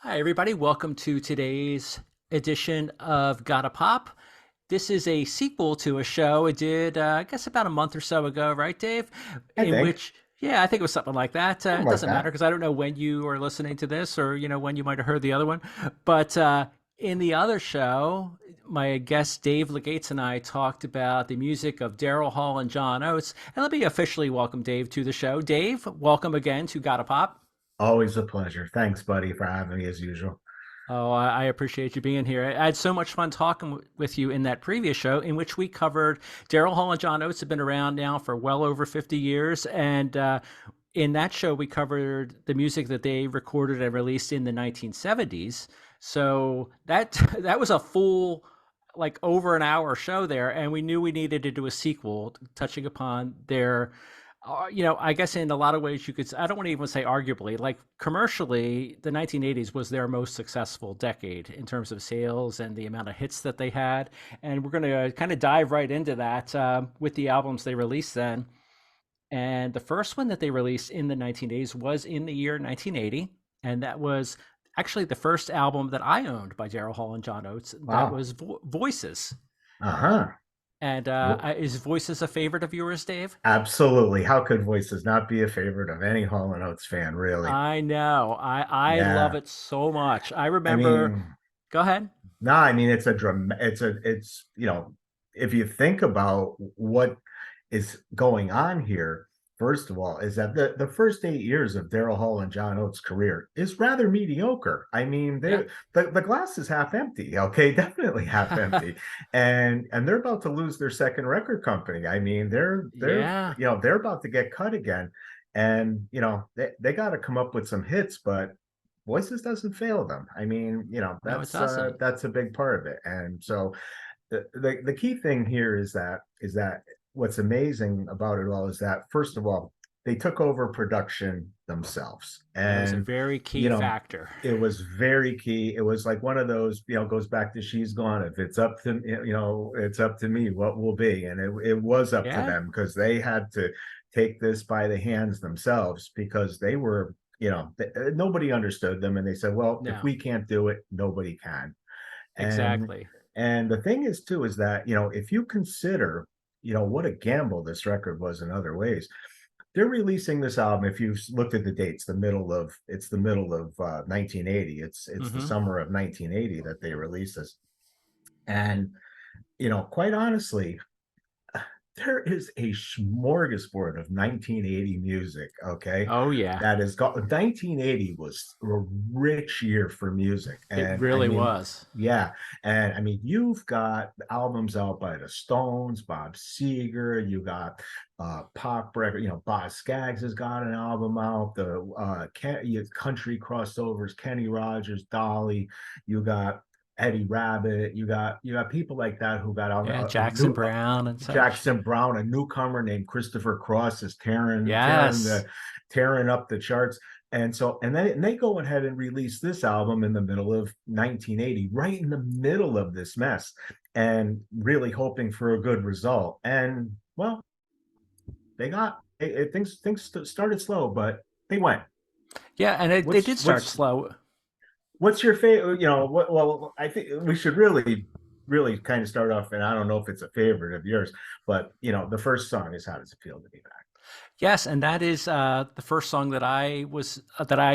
Hi, everybody. Welcome to today's edition of Gotta Pop. This is a sequel to a show I did, I guess, about a month or so ago, right, Dave? I In think which, yeah, I think it was something like that. something It like doesn't matter that. because I don't know when you are listening to this or, when you might have heard the other one. But in the other show, my guest Dave Legates and I talked about the music of Daryl Hall and John Oates. And let me officially welcome Dave to the show. Dave, welcome again to Gotta Pop. Always a pleasure. Thanks, buddy, for having me as usual. Oh, I appreciate you being here. I had so much fun talking with you in that previous show, in which we covered Daryl Hall and John Oates have been around now for well over 50 years. And in that show, we covered the music that they recorded and released in the 1970s. So that that was a full, like over an hour show there. And we knew we needed to do a sequel touching upon their I guess in a lot of ways you could, I don't want to even say arguably, like commercially, the 1980s was their most successful decade in terms of sales and the amount of hits that they had. And we're going to kind of dive right into that with the albums they released then. And the first one that they released in the 1980s was in the year 1980. And that was actually the first album that I owned by Daryl Hall and John Oates. That Wow. was Voices. Uh-huh. And is Voices a favorite of yours, Dave? Absolutely. How could Voices not be a favorite of any Hall and Oates fan, really? I know. I love Yeah. it so much. I I remember. mean, Go ahead. no, I mean it's if you think about what is going on here, first of all, is that the first 8 years of Daryl Hall and John Oates' career is rather mediocre. I mean, Yeah. the glass is half empty, okay, definitely half empty. And they're about to lose their second record company. I mean, Yeah. they're about to get cut again. And they got to come up with some hits, but Voices doesn't fail them. I mean, No, it doesn't. that's a big part of it. And so the key thing here is that what's amazing about it all is that first of all, they took over production themselves. That was a And very key you know, factor. it was very key. It was like one of those, goes back to She's Gone. If it's up to it's up to me, what will be? And it was up to Yeah. them because they had to take this by the hands themselves because they were, nobody understood them. And they said, well, if No. we can't do it, nobody can. And Exactly. and the thing is too is that, if you consider, what a gamble this record was in other ways. They're releasing this album. If you've looked at the dates, the middle of 1980. It's the Hmm. summer of 1980 that they released this. And quite honestly, there is a smorgasbord of 1980 music. Okay, Oh yeah. that is got 1980 was a rich year for music. It And I really mean, was. yeah. And I mean, you've got albums out by the Stones, Bob Seger. You got pop record, Boz Scaggs has got an album out. The country crossovers, Kenny Rogers, Dolly. You got Eddie Rabbit. You got people like that who got out. Yeah, A Jackson new Brown and such. Jackson Brown, a newcomer named Christopher Cross, is Yes. tearing up the charts. And they go ahead and release this album in the middle of 1980, right in the middle of this mess, and really hoping for a good result. And well, things started slow, but they went. Yeah, and they What's did start what's slow. what's your favorite? Well, I think we should really kind of start off, and I don't know if it's a favorite of yours, but the first song is "How Does It Feel to Be Back?" Yes, and that is the first song that I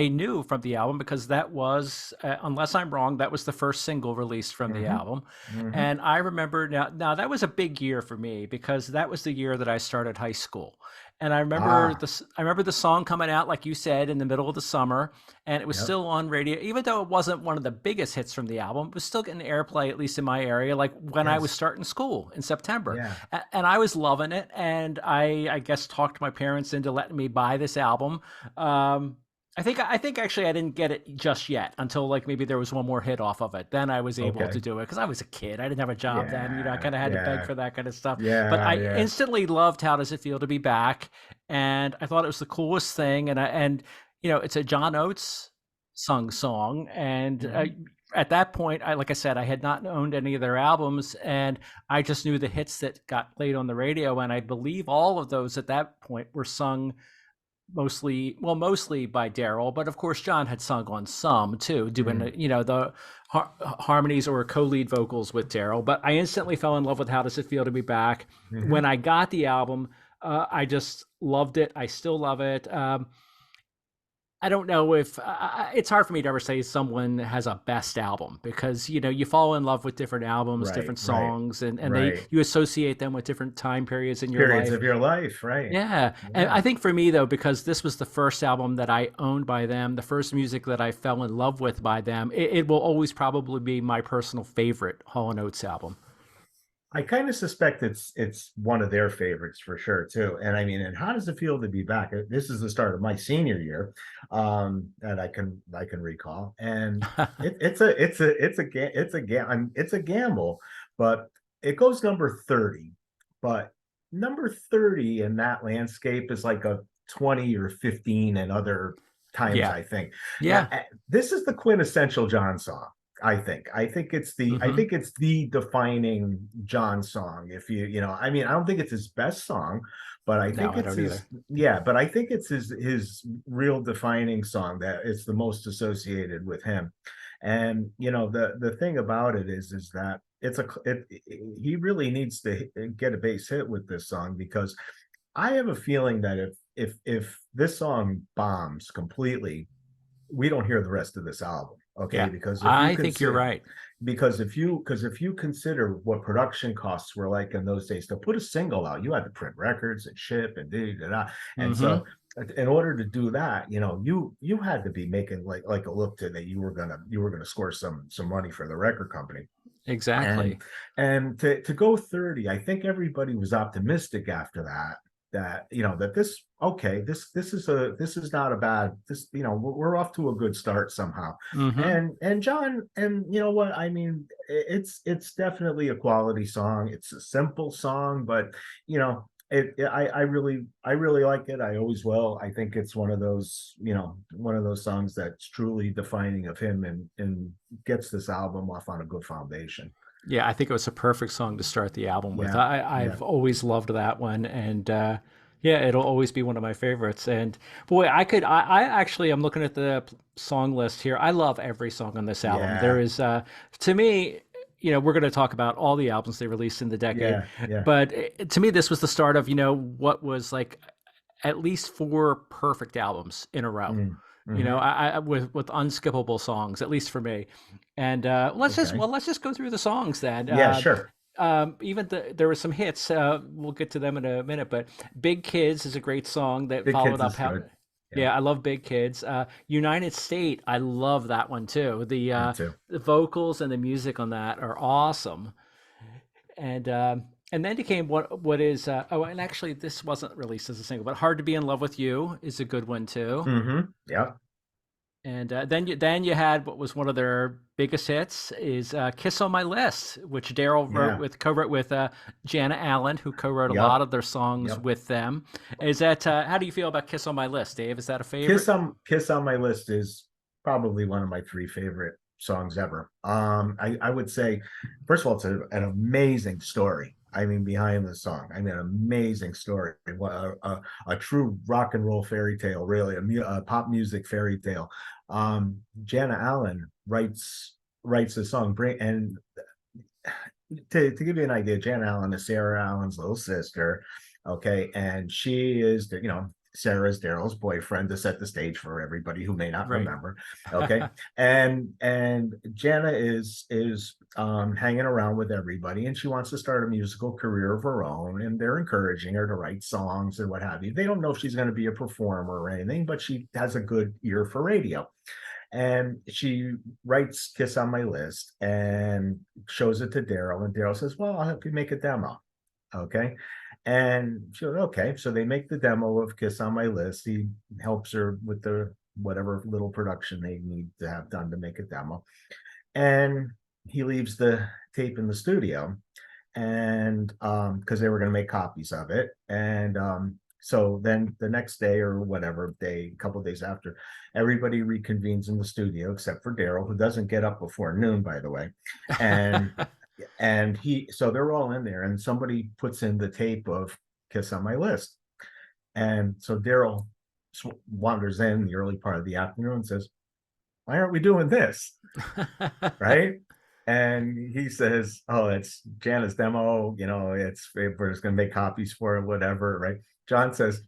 knew from the album because that was, unless I'm wrong, that was the first single released from the Mm-hmm. album. Mm-hmm. And I remember now that was a big year for me because that was the year that I started high school. And Ah, I remember the song coming out, like you said, in the middle of the summer, and it was yep. still on radio, even though it wasn't one of the biggest hits from the album. It was still getting airplay, at least in my area, like when I was Yes. starting school in September, Yeah. and I was loving it. And I guess talked my parents into letting me buy this album. Um, I think actually I didn't get it just yet until like maybe there was one more hit off of it. Then I was able to Okay. do it because I was a kid. I didn't have a job then. I Yeah. kind of had to beg Yeah. for that kind of stuff. But Yeah. I Yeah. instantly loved "How Does It Feel to Be Back," and I thought it was the coolest thing. And it's a John Oates sung song, and Mm-hmm. at that point, like I said, I had not owned any of their albums, and I just knew the hits that got played on the radio, and I believe all of those at that point were sung mostly by Daryl, but of course John had sung on some too, doing Mm, the harmonies or co-lead vocals with Daryl. But I instantly fell in love with "How Does It Feel to Be Back." When hmm. I got the album, I just loved it. I still love it. I don't know if it's hard for me to ever say someone has a best album, because you fall in love with different albums, Right, different right, songs, and they right. you associate them with different time periods in your Periods life. of your life, right? Yeah. And I Yeah. think for me, though, because this was the first album that I owned by them, the first music that I fell in love with by them, it will always probably be my personal favorite Hall and Oates album. I kind of suspect it's one of their favorites for sure too. And I mean, and how does it feel to be back? This is the start of my senior year, that I can recall, and it's a gamble, but it goes number 30. But number 30 in that landscape is like a 20 or 15 and other times, Yeah. I think. Now, Yeah. this is the quintessential John song. I Hmm. think it's the defining John song. If I mean, I don't think it's his best song, but I No, think I it's don't either. his, yeah, but I think it's his real defining song that it's the most associated with him. And the thing about it is that he really needs to get a base hit with this song, because I have a feeling that if this song bombs completely, we don't hear the rest of this album. Okay, Yeah. because if you I think you're consider right. because if you consider what production costs were like in those days to put a single out, you had to print records and ship and and Hmm. so in order to do that, you had to be making like a look to that you were gonna score some money for the record company. and Exactly. and to go 30, I think everybody was optimistic after that this, okay, this is not a bad, this, we're off to a good start somehow. Hmm. And John, and you know what I mean, it's definitely a quality song. It's a simple song, but I really like it. I always will. I think it's one of those songs that's truly defining of him, and gets this album off on a good foundation. Yeah, I think it was a perfect song to start the album with. Yeah, yeah, I've always loved that one, and yeah, it'll always be one of my favorites. And boy, I actually I'm looking at the song list here. I love every song on this album. There yeah, is to me, we're going to talk about all the albums they released in the decade, yeah, yeah. but to me, this was the start of what was like at least four perfect albums in a row. Mm, hmm. With unskippable songs, at least for me. And Okay. let's just go through the songs then. Yeah, sure. There were some hits. We'll get to them in a minute, but "Big Kids" is a great song that Big followed Kids up. is How good. Yeah, Yeah, I love "Big Kids." "United State," I love that one too. me too. The vocals and the music on that are awesome. And then came what is and actually this wasn't released as a single, but "Hard to Be in Love with You" is a good one too. Yeah, And then you had what was one of their biggest hits is "Kiss on My List," which Daryl yeah, co-wrote with Jana Allen, who co-wrote a lot yep, of their songs yep. with them. Is that how do you feel about "Kiss on My List," Dave? Is that a favorite? Kiss on My List is probably one of my three favorite songs ever. I would say, first of all, it's an amazing story. I mean, behind the song, I mean, an amazing story. A true rock and roll fairy tale, really, a pop music fairy tale. Jana Allen writes the song, and to give you an idea, Jan Allen is Sarah Allen's little sister. Okay. And she is, Sarah's Daryl's boyfriend, to set the stage for everybody who may not Right. remember. Okay. And Jana is hanging around with everybody, and she wants to start a musical career of her own, and they're encouraging her to write songs and what have you. They don't know if she's going to be a performer or anything, but she has a good ear for radio. And she writes "Kiss on My List" and shows it to Daryl. And Daryl says, "Well, I'll help you make a demo." Okay. And she goes, "Okay." So they make the demo of "Kiss on My List." He helps her with the whatever little production they need to have done to make a demo. And he leaves the tape in the studio, and because they were going to make copies of it. And so then the next day, or whatever day, a couple of days after, everybody reconvenes in the studio except for Daryl, who doesn't get up before noon, by the way. and so they're all in there, and somebody puts in the tape of "Kiss on My List." And so Daryl wanders in the early part of the afternoon and says, "Why aren't we doing this?" Right? And he says, "Oh, it's Janet's demo. We're just gonna make copies for it, whatever." Right? John says,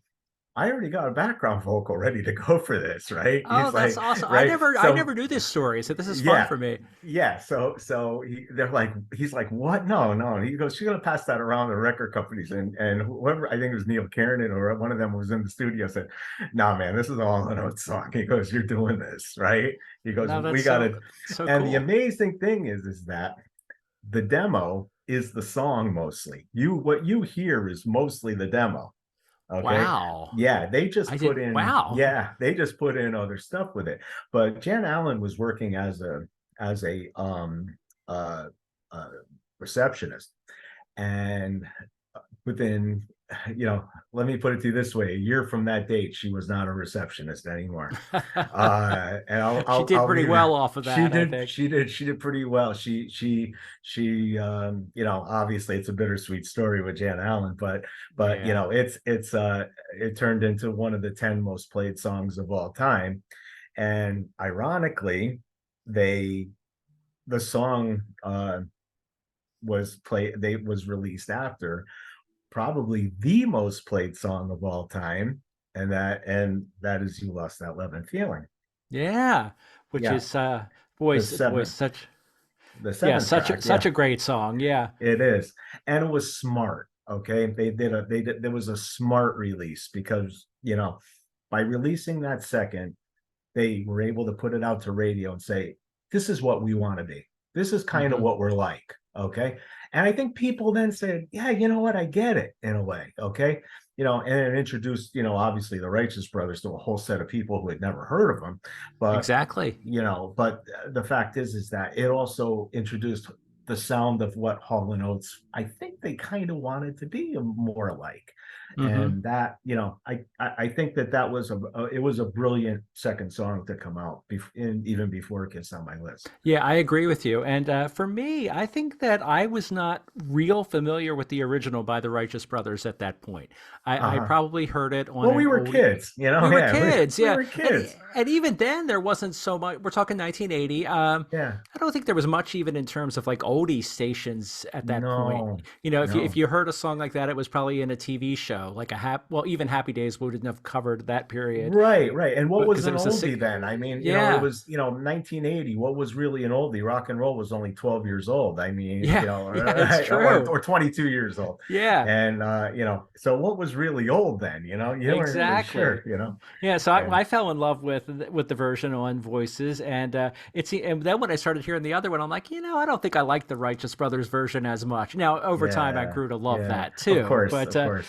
"I already got a background vocal ready to go for this." Right? Oh, He's that's like, awesome. I right? never I So never knew this story, so this is fun yeah, for me. yeah. They're like, he's like, "What? No, no." He goes, "She's gonna pass that around the record companies." And whoever, I think it was Neil Kiernan or one of them was in the studio, said, "Nah, man, this is all an old song." He goes, "You're doing this, right?" He goes, No, that's "We got so to." so And the cool. amazing thing is that the demo is the song mostly. What you hear is mostly the demo. Okay. Wow. Yeah, they I just put did in, wow. yeah, they just put in other stuff with it. But Jan Allen was working as a uh, uh receptionist, and within, you know, let me put it to you this way: a year from that date, she was not a receptionist anymore. And She did I'll pretty leave. well off of She that, I did, think. she did pretty well. Obviously it's a bittersweet story with Jan Allen, but Yeah. it turned into one of the 10 most played songs of all time. And ironically, they the song was released after probably the most played song of all time, and that is "You Lost That Love and Feeling." Yeah, which Yeah, is the boy, seventh, such the yeah, seventh track. such Yeah, a great song. Yeah. it is, and it was smart. Okay, there was a smart release because by releasing that second, they were able to put it out to radio and say, "This is what we want to be. This is kind of Hmm. what we're like." Okay. And I think people then said, "Yeah, you know what? I get it in a way." Okay. And it introduced, obviously the Righteous Brothers to a whole set of people who had never heard of them. But, Exactly. the fact is that it also introduced the sound of what Hall and Oates, I think they kind of wanted to be more like. Hmm. And that, I think that was it was a brilliant second song to come out even before it gets on my list. Yeah, I agree with you. And for me, I think that I was not real familiar with the original by the Righteous Brothers at that point. I Uh-huh. probably heard it on Well, an we were oldie. kids, We were yeah, kids, we yeah, were kids. and even then there wasn't so much. We're talking 1980. Yeah. I don't think there was much even in terms of like oldie stations at that point. No, If no. you heard a song like that, it was probably in a TV show, like even Happy Days wouldn't have covered that period, Right, right. And what but was because it an was a oldie sick. then? I mean, it Yeah, was, 1980. What was really an oldie? Rock and roll was only 12 years old. I mean, yeah, yeah, it's true. or 22 years old. Yeah, And so what was really old then? You weren't really exactly. sure. Yeah, so And I fell in love with the version on Voices, and and then when I started hearing the other one, I'm like, I don't think I like the Righteous Brothers version as much. Now over time, I yeah, grew to love yeah. that too, Of course,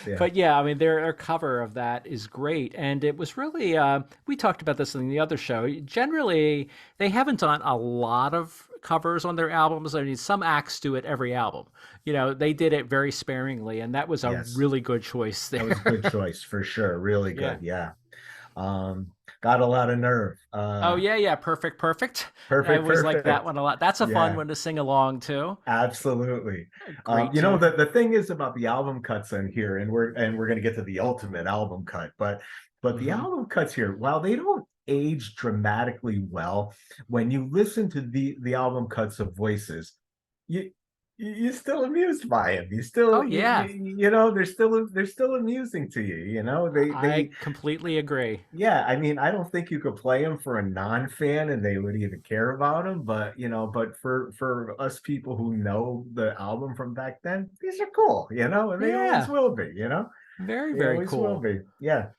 yeah. but yeah, I mean their cover of that is great, and it was really we talked about this in the other show. Generally, they haven't done a lot of covers on their albums. I mean, some acts do it every album. They did it very sparingly, and that was a Yes. really good choice That was a good there. choice for sure. Really Yeah. good. Yeah. Got a lot of nerve. Oh yeah, yeah, perfect, perfect. I Perfect, always like that perfect. one a lot. That's a fun Yeah. one to sing along to. Absolutely. A great The tune. thing is about the album cuts in here, and we're going to get to the ultimate album cut, but the Hmm. album cuts here, while they don't age dramatically well, when you listen to the album cuts of Voices, you you're still amused by them. You still Oh yeah, they're still amusing to you. They I completely agree. yeah, I mean, I don't think you could play them for a non-fan and they would even care about them, but for us people who know the album from back then, these are cool, and they always Yeah, will be, very they very always will cool. be. Yeah.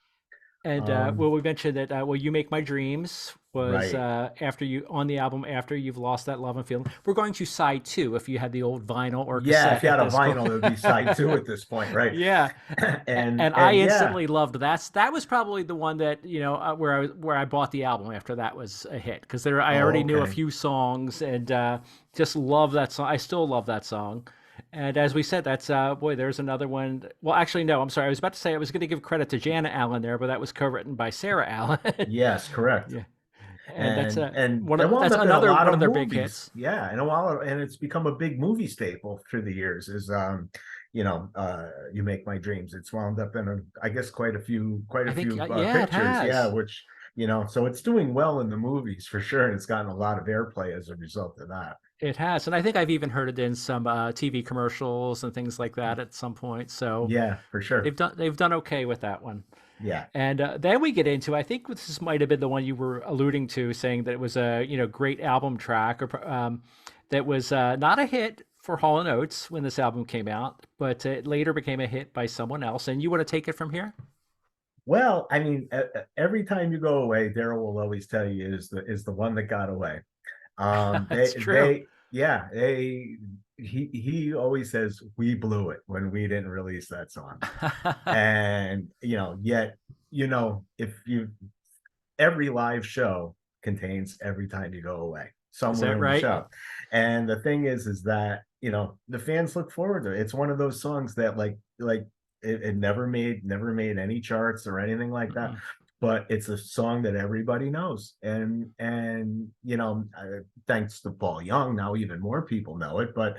And Um, well, we mentioned that "Will You Make My Dreams" was right. after you on the album after you've lost that love and feeling. We're going to side two if you had the old vinyl or Yeah, if cassette you at had a this point. vinyl, it would be side two at this point, right? Yeah, And and I and yeah, instantly loved that. That was probably the one that where I bought the album after that was a hit because there I oh, already knew a okay. few songs and just love that song. I still love that song. And as we said, that's boy, there's another one. Well, actually, no, I'm sorry. I was about to say I was going to give credit to Janet Allen there, but that was co-written by Sarah Allen. Yes, correct. Yeah, and that's And it wound that's up in a another lot one of of their big movies. hits. Yeah, and it's become a big movie staple through the years. Is You Make My Dreams. It's wound up in I guess quite I a think few yeah, it pictures. Yeah, has. which so it's doing well in the movies for sure, and it's gotten a lot of airplay as a result of that. It has, and I think I've even heard it in some TV commercials and things like that at some point. So Yeah, for sure. they've done okay with that one. Yeah. And then we get into, I think this might have been the one you were alluding to, saying that it was a great album track, or that was not a hit for Hall and Oates when this album came out, but it later became a hit by someone else. And you want to take it from here? Well, I mean, every time you go away, Daryl will always tell you is the one that got away. That's true. Yeah, he always says we blew it when we didn't release that song, and yet if you every live show contains Every Time You Go Away Is somewhere that in the right? show. And the thing is that, the fans look forward to it. It's one of those songs that it never made any charts or anything like that. Mm-mm. But it's a song that everybody knows. And thanks to Paul Young, now even more people know it. But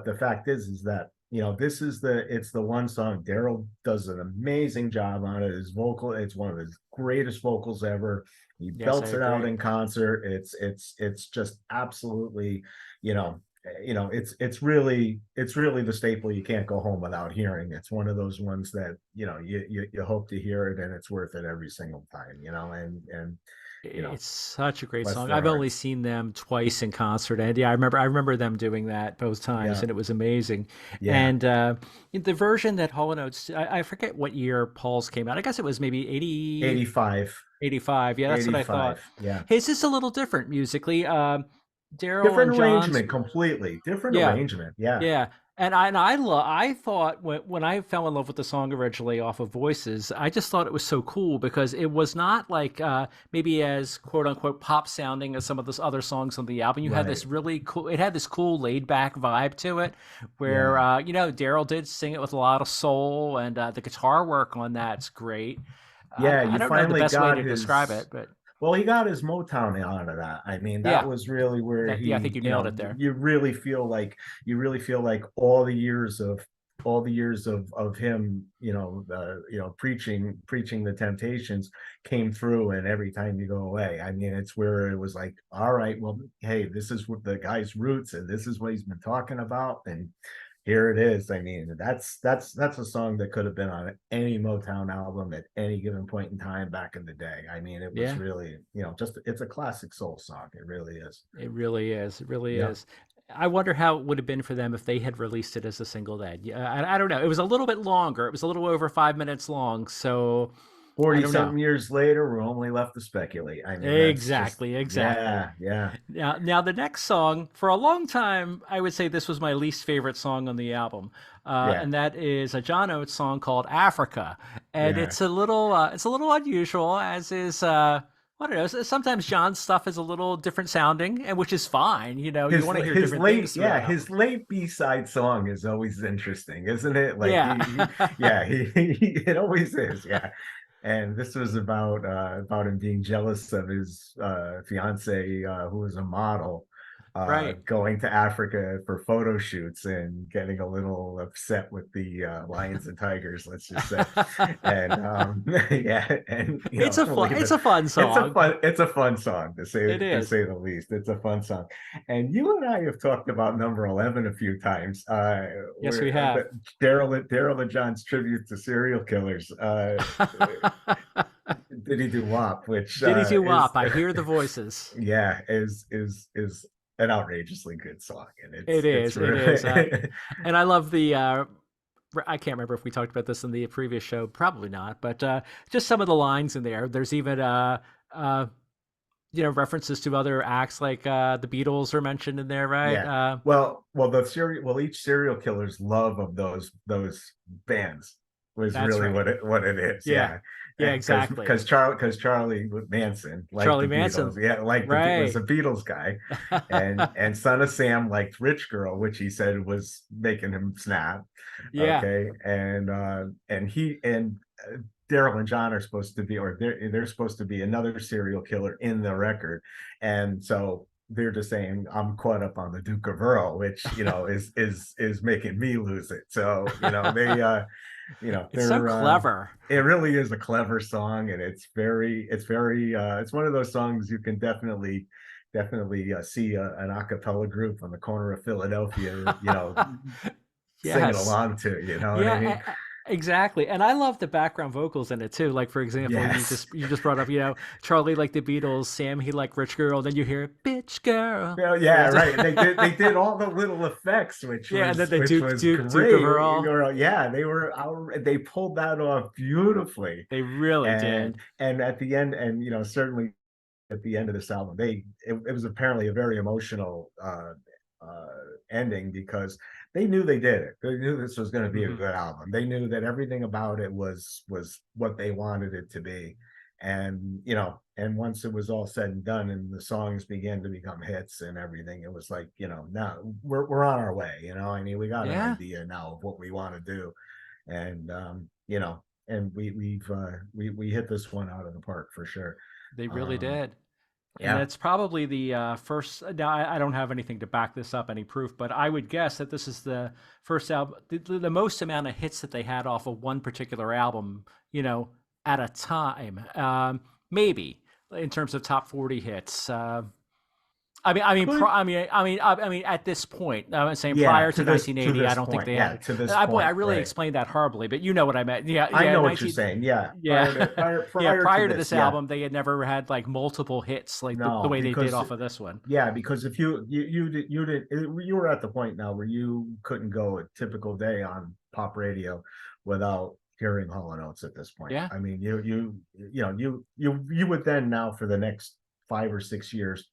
the fact is that it's the one song Daryl does an amazing job on it. His vocal, it's one of his greatest vocals ever. He Yes, I belts it out agree. in concert. It's just absolutely, you know, it's really the staple you can't go home without hearing. It's one of those ones that you hope to hear it, and it's worth it every single time. And It's such a great bless song. their I've only hearts. seen them twice in concert, and yeah, I remember them doing that both times, Yeah, and it was amazing. yeah. And the version that Hall and Oates, I forget what year Paul's came out. I guess it was maybe 80, 85, 85. Yeah, that's what I thought. 85. Yeah. His is a little different musically. Daryl Different and John's, arrangement completely. Different yeah, arrangement. Yeah. yeah, and I thought when I fell in love with the song originally off of Voices, I just thought it was so cool because it was not like maybe as quote unquote pop sounding as some of those other songs on the album. You had Right. this really cool. It had this cool laid back vibe to it, where Yeah. Daryl did sing it with a lot of soul, and the guitar work on that's great. Yeah, I you don't know the finally best way got to describe his it, but well, he got his Motown out of that. I mean, that yeah, was really where I think he, you nailed it there. you really feel like all the years of him, preaching the Temptations came through, and Every Time You Go Away. I mean, it's where it was like, all right, well, hey, this is what the guy's roots, and this is what he's been talking about, and here it is. I mean, that's a song that could have been on any Motown album at any given point in time back in the day. I mean, it was Yeah. really, just it's a classic soul song. It really is. It really is. It really Yep. is. I wonder how it would have been for them if they had released it as a single then. Yeah, I don't know. It was a little bit longer. It was a little over 5 minutes long. So I 40 don't know. something years later, we're only left to speculate. I mean, that's just, Exactly. Exactly. yeah, yeah, Now the next song, for a long time, I would say this was my least favorite song on the album, yeah, and that is a John Oates song called "Africa," and yeah. it's a little unusual, as is. I don't know. Sometimes John's stuff is a little different sounding, and which is fine. You His want to hear his different late things throughout yeah an album. his late B-side song is always interesting, isn't it? Like Yeah. yeah, it always is. Yeah. And this was about him being jealous of his fiance, who was a model, Right. going to Africa for photo shoots and getting a little upset with the lions and tigers, let's just say. And yeah, and we'll leave It's it. a fun song. It's a fun song, to say It is. the least. It's a fun song. And you and I have talked about number 11 a few times, Yes, where we have. Daryl and John's tribute to serial killers. Did he do WAP, which Diddy Doo is Wop. I hear the voices. yeah, is an outrageously good song, and It it's is. It is. really And I love the. I can't remember if we talked about this in the previous show. Probably not. But just some of the lines in there. There's even uh, references to other acts like the Beatles are mentioned in there, right? yeah. Each serial killer's love of those bands was That's really right. what it is. Yeah. Yeah, Yeah. because Exactly. Charlie Manson liked the Charlie Manson. Beatles. Yeah, was Right. a Beatles guy, and Son of Sam liked Rich Girl, which he said was making him snap. Yeah. Okay, and he and Daryl and John are supposed to be, or they're supposed to be another serial killer in the record, and so they're just saying I'm caught up on the Duke of Earl, which is making me lose it. So It's so they're clever. it really is a clever song, and it's one of those songs you can definitely see an a cappella group on the corner of Philadelphia, singing Yes. along to. You know what I mean? Yeah, exactly. And I love the background vocals in it too. Like for example, Yes. you just brought up, Charlie like the Beatles, Sam he like rich girl, then you hear bitch girl. Well, yeah, right. They did all the little effects, Yeah, and then the which Duke was Duke Duke of great. Earl. Yeah, they pulled that off beautifully. They really And did. at the end, and certainly at the end of this album, it was apparently a very emotional uh ending, because they knew they did it. They knew this was going to be a Hmm. good album. They knew that everything about it was what they wanted it to be. And and once it was all said and done and the songs began to become hits and everything, it was like, now we're on our way. I mean, we got an Yeah, idea now of what we want to do. And and we hit this one out of the park for sure. they really um did. And yeah. that's probably the first. Now, I don't have anything to back this up, any proof, but I would guess that this is the first album, the most amount of hits that they had off of one particular album, at a time. Maybe in terms of top 40 hits. Could. At this point, I'm saying Yeah, prior to to 1980, I this don't think point. they Yeah, had. to this I point, really right. explained that horribly, but you know what I meant. Yeah, I yeah, know what you're 19. saying. Yeah, Yeah, yeah. prior to Prior to this. this Yeah. album, they had never had like multiple hits like the No, way they did because off of this one. yeah, because if you were at the point now where you couldn't go a typical day on pop radio without hearing Hall and Oates at this point. Yeah, I mean, you would then, now for the next 5 or 6 years,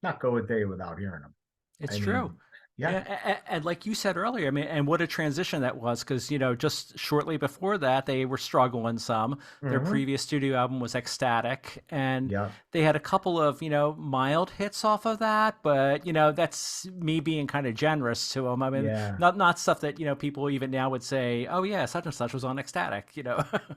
not go a day without hearing them. it's I true. mean, yeah. Yeah, and like you said earlier, I mean, and what a transition that was, because just shortly before that, they were struggling some. Their Hmm. previous studio album was Ecstatic, and Yeah. they had a couple of mild hits off of that, but that's me being kind of generous to them. I mean, Yeah. not stuff that people even now would say, oh yeah, such and such was on Ecstatic.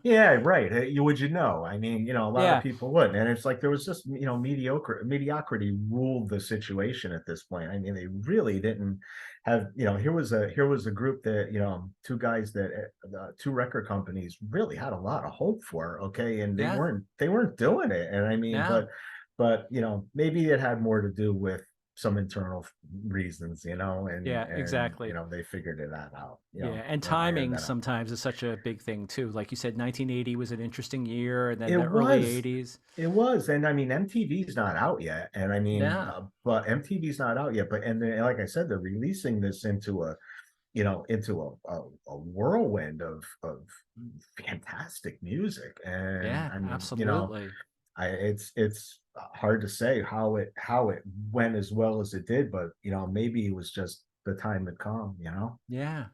Yeah, right. You know. I mean, a lot of Yeah, people wouldn't, and it's like there was just mediocrity ruled the situation at this point. I mean, they really didn't have. Here was a group that two guys that two record companies really had a lot of hope for. Okay, and they yeah, weren't doing it, and I mean, yeah, but maybe it had more to do with some internal reasons, yeah, and exactly. they figured it out. Yeah, and When I heard timing that out. sometimes is such a big thing too. Like you said, 1980 was an interesting year, and then It the early was. 80s. It was. And I mean, MTV's not out yet. And I mean, Yeah, but MTV's not out yet. But and then, like I said, they're releasing this into a whirlwind of fantastic music. And yeah, I mean, absolutely. it's hard to say how it went as well as it did, but maybe it was just the time had come. Yeah.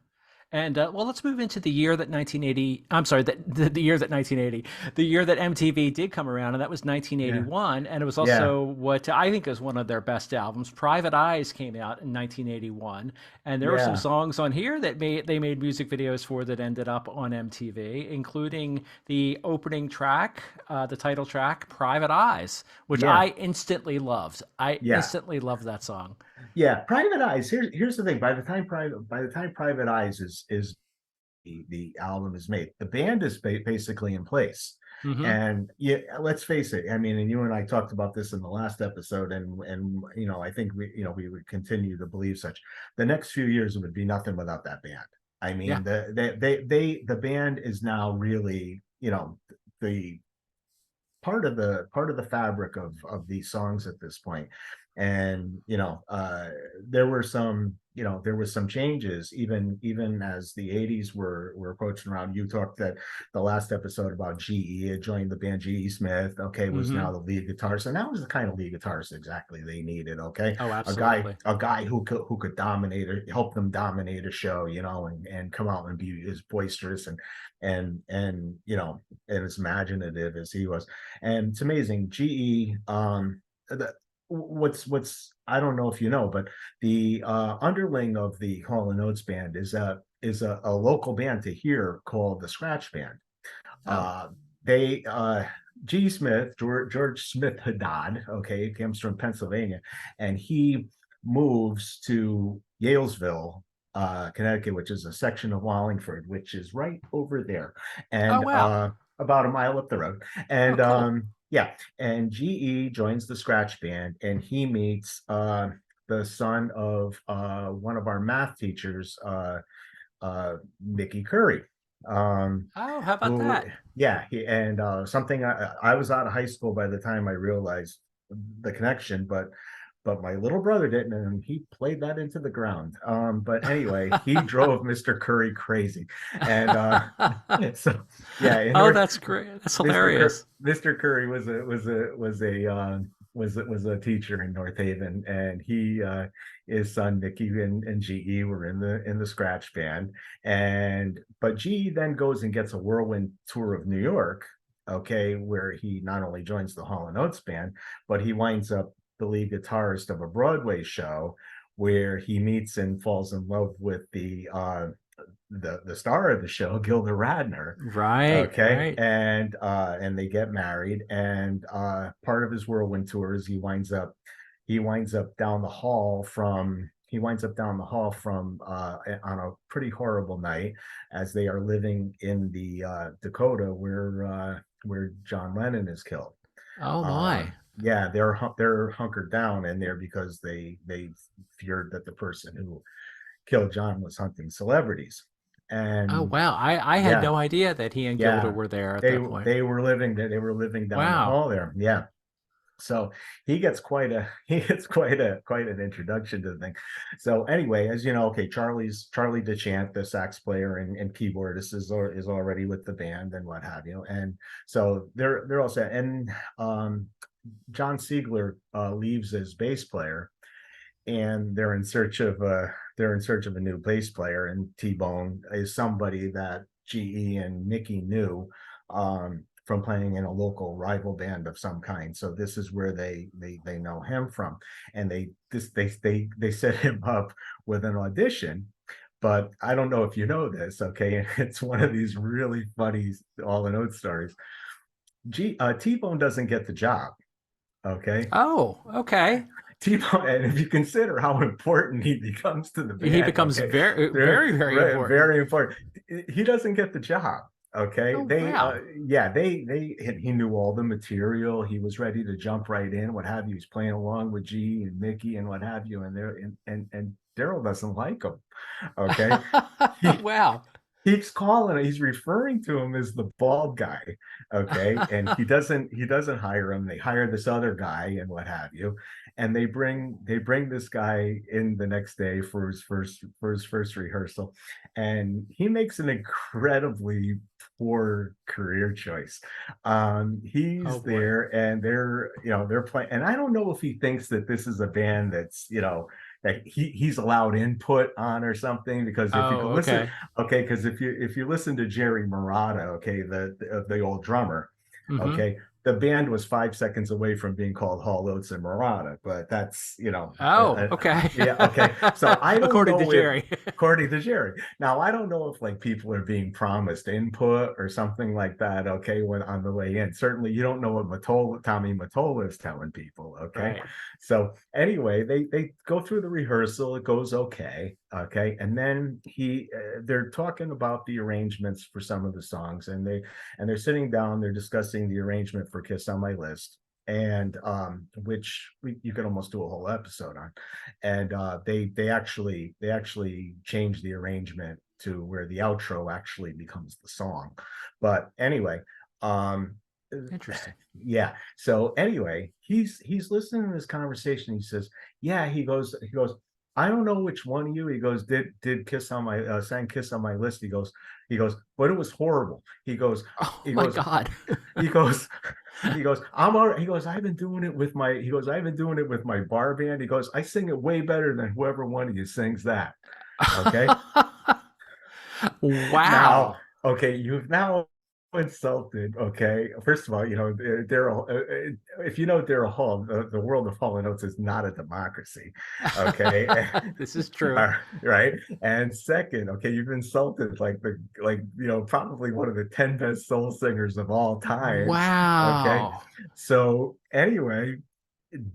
And well, let's move into the year that 1980. I'm sorry, the year that 1980, the year that MTV did come around, and that was Yeah. 1981. And it was Yeah. also what I think is one of their best albums. Private Eyes came out in 1981, and there were some Yeah. songs on here that they made music videos for that ended up on MTV, including the opening track, the title track, "Private Eyes," which Yeah. I instantly loved. I Yeah. instantly loved that song. Yeah, Private Eyes. Here's the thing. By the time Private Eyes is the album is made, the band is basically in place. Hmm. And yeah, let's face it. I mean, and you and I talked about this in the last episode, and I think we would continue to believe such. The next few years would be nothing without that band. I Yeah, mean, the band is now really the part of the fabric of these songs at this point. And there was some changes, even as the 80s were approaching around. You talked that the last episode about GE had joined the band. GE Smith, okay, was now hmm. the lead guitarist, and that was the kind of lead guitarist exactly they needed. Okay, Oh, a guy absolutely. a guy who could dominate or help them dominate a show, and come out and be as boisterous and and as imaginative as he was. And it's amazing. GE, the, what's I don't know if you know, but the underling of the Hall and Oates band is a local band to here called the Scratch Band. Oh, Uh, they G. Smith, George Smith Haddad, okay, comes from Pennsylvania, and he moves to Yalesville, Connecticut, which is a section of Wallingford, which is right over there, Oh, and wow. about a mile up the road. Oh, And cool. yeah, and GE joins the scratch band, and he meets the son of one of our math teachers, Mickey Curry, Oh, how about who, that? yeah, and something I was out of high school by the time I realized the connection, but my little brother didn't, and he played that into the ground. But anyway, he drove Mr. Curry crazy, and so yeah, in Oh, North, that's great. That's hilarious. Mr. Curry was a teacher in North Haven, and his son Mickey and GE were in the scratch band, and but GE then goes and gets a whirlwind tour of New York, okay, where he not only joins the Hall and Oates band, but he winds up the lead guitarist of a Broadway show where he meets and falls in love with the star of the show, Gilda Radner. Right, Okay, right. and they get married, and part of his whirlwind tour is he winds up down the hall from on a pretty horrible night as they are living in the Dakota where John Lennon is killed. Oh, Uh, my. yeah, they're hunkered down in there because they feared that the person who killed John was hunting celebrities, Oh, and wow. I had yeah, no idea that he and Gilda yeah, were there at that point. they were living down the Wow. hall there. Yeah. So he gets quite an introduction to the thing. So anyway, as you know, okay, Charlie DeChant, the sax player and keyboardist, is already with the band and what have you. And so they're all set. And John Siegler leaves as bass player, and they're in search of a new bass player, and T-Bone is somebody that GE and Mickey knew from playing in a local rival band of some kind. So this is where they know him from, and they set him up with an audition. But I don't know if you know this, okay? It's one of these really funny all in oath stories. T-Bone doesn't get the job, okay? Oh, okay. T-Bone, and if you consider how important he becomes to the He band, becomes okay, very, they're very, very important. very important. He doesn't get the job. Okay, Oh, wow. yeah, he knew all the material. He was ready to jump right in, what have you. He's playing along with G and Mickey and what have you, and and Daryl doesn't like him. Okay, he Wow. keeps calling he's referring to him as the bald guy, okay, and he doesn't hire him. They hire this other guy and what have you, and they bring this guy in the next day for his first rehearsal, and he makes an incredibly poor career choice. Oh, He's boy. there, and they're playing, and I don't know if he thinks that this is a band that's that he's allowed input on or something, because if you Oh, could listen. okay. Okay, because if you listen to Jerry Marotta, okay, the old drummer, Mm-hmm. okay, the band was 5 seconds away from being called Hall Oates and Marotta, but that's Oh, okay. yeah, okay. So I don't According to know if, Jerry. according to Jerry, now I don't know if like people are being promised input or something like that. Okay, when on the way in, certainly you don't know what Tommy Mottola is telling people. Okay, Right. so anyway, they go through the rehearsal. It goes okay, okay, and then they're talking about the arrangements for some of the songs, and they're sitting down, they're discussing the arrangement for Kiss on My List, and which you could almost do a whole episode on. And they actually changed the arrangement to where the outro actually becomes the song. But anyway, um Interesting. yeah, so anyway, he's listening to this conversation. He says, yeah, he goes, I don't know which one of you, he goes, did Kiss on My sang Kiss on My List. He goes, but it was horrible. Oh, He my goes God. he goes I'm all right. He goes, I've been doing it with my bar band. He goes, I sing it way better than whoever one of you sings that. Okay. Wow. Now, okay, you've now insulted. Okay, first of all, Daryl. If you know Daryl Hall, the world of Hall and Oates is not a democracy. Okay, This is true. right. And second, okay, you've insulted probably one of the 10 best soul singers of all time. Okay, Wow. so anyway,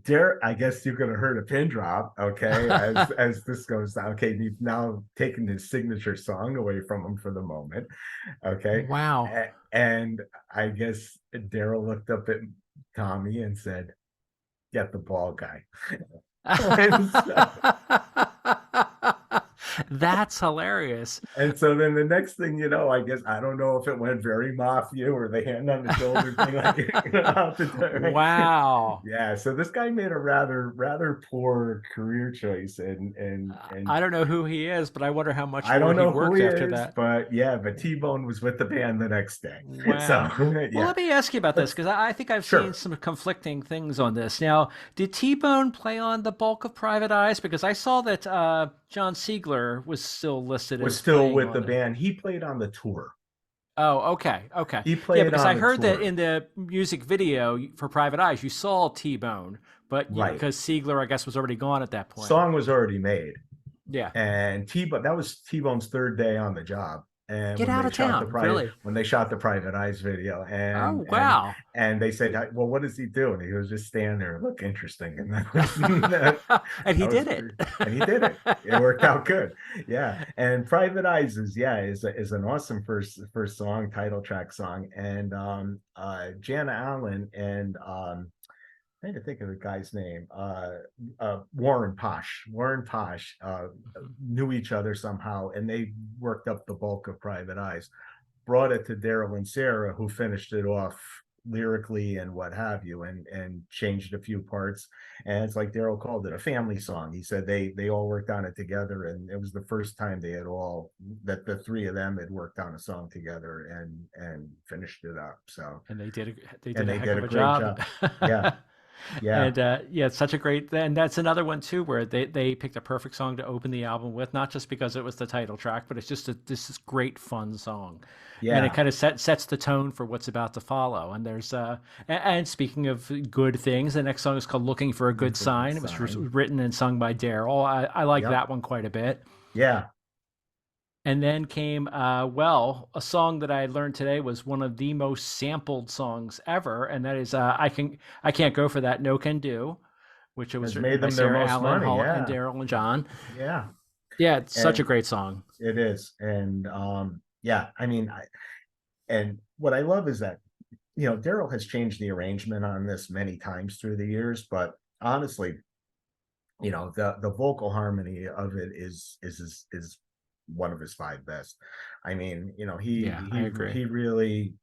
Derek, I guess you're gonna hurt a pin drop, okay, as this goes down. Okay, you've now taken his signature song away from him for the moment, okay. Wow. And I guess Daryl looked up at Tommy and said, "Get the ball, guy." And so, That's hilarious. And so then the next thing you know, I guess I don't know if it went very mafia or the hand on the shoulder thing, like out the door. Wow. Yeah. So this guy made a rather poor career choice, and I don't know who he is, but I wonder how much I more don't he know who worked he after is, that. but yeah, but T-Bone was with the band the next day. So Wow. Well, yeah, let me ask you about this let's because I think I've seen sure. some conflicting things on this. Now, did T Bone play on the bulk of Private Eyes? Because I saw that John Siegler was still listed Was as still playing with on the it. band. He played on the tour. Oh, okay, okay. He Yeah, played because I on the heard that tour. in the music video for Private Eyes, you saw T Bone, but Right. because Siegler, I guess, was already gone at that point. Song was already made. Yeah. And T-Bone, that was T-Bone's third day on the job. And Get out of town, really? when they shot the Private Eyes video, Oh, wow. and they said, well, what does he do? And he was just stand there and look interesting. And that And he was did it. and he did it. It worked out good. Yeah. And Private Eyes is an awesome first song, title track song. And Jana Allen and trying to think of the guy's name. Warren Posh. Warren Posh knew each other somehow, and they worked up the bulk of Private Eyes. Brought it to Daryl and Sarah, who finished it off lyrically and what have you, and changed a few parts. And it's like Daryl called it a family song. He said they all worked on it together, and it was the first time they had all that the three of them had worked on a song together and finished it up. So And they and did a they heck did of a a great job. job. Yeah, yeah. And yeah, it's such a great, and that's another one too where they picked a perfect song to open the album with, not just because it was the title track, but it's just this great fun song, and it Yeah, kind of sets the tone for what's about to follow. And there's and speaking of good things, the next song is called "Looking for a Good for a good Sign." It was sign. written and sung by Daryl. I like Yep. that one quite a bit. Yeah. And then came, well, a song that I learned today was one of the most sampled songs ever, and that is I Can't Go for That, No Can Do, which was Has written made by them their Sarah most Allen money. Hall and Yeah. Daryl and John. Yeah. Yeah, it's such a And great song. it is. And yeah, I mean, and what I love is that, Daryl has changed the arrangement on this many times through the years, but honestly, the vocal harmony of it is one of his five best. I mean, Yeah, I agree. he really,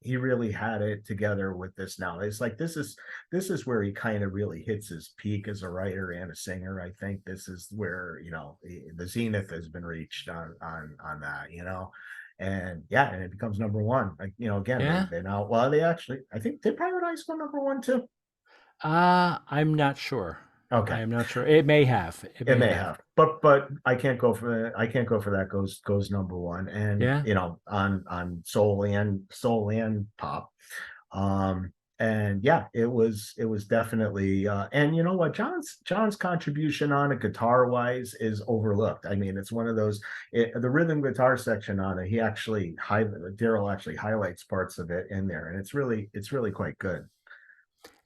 he really had it together with this now. It's like this is where he kind of really hits his peak as a writer and a singer. I think this is where, the zenith has been reached on that, and yeah, and it becomes number one. Like, again, Yeah. they now, well, they actually, I think they Paradise go number one too. I'm not sure. I Okay. am not sure. It may have. It It may may have. have, but I can't go for that goes number one, and Yeah. on soul and pop, and yeah, it was definitely, and you know what, John's contribution on it guitar wise is overlooked. I mean, it's one of those, the rhythm guitar section on it. Daryl actually highlights parts of it in there, and it's really quite good.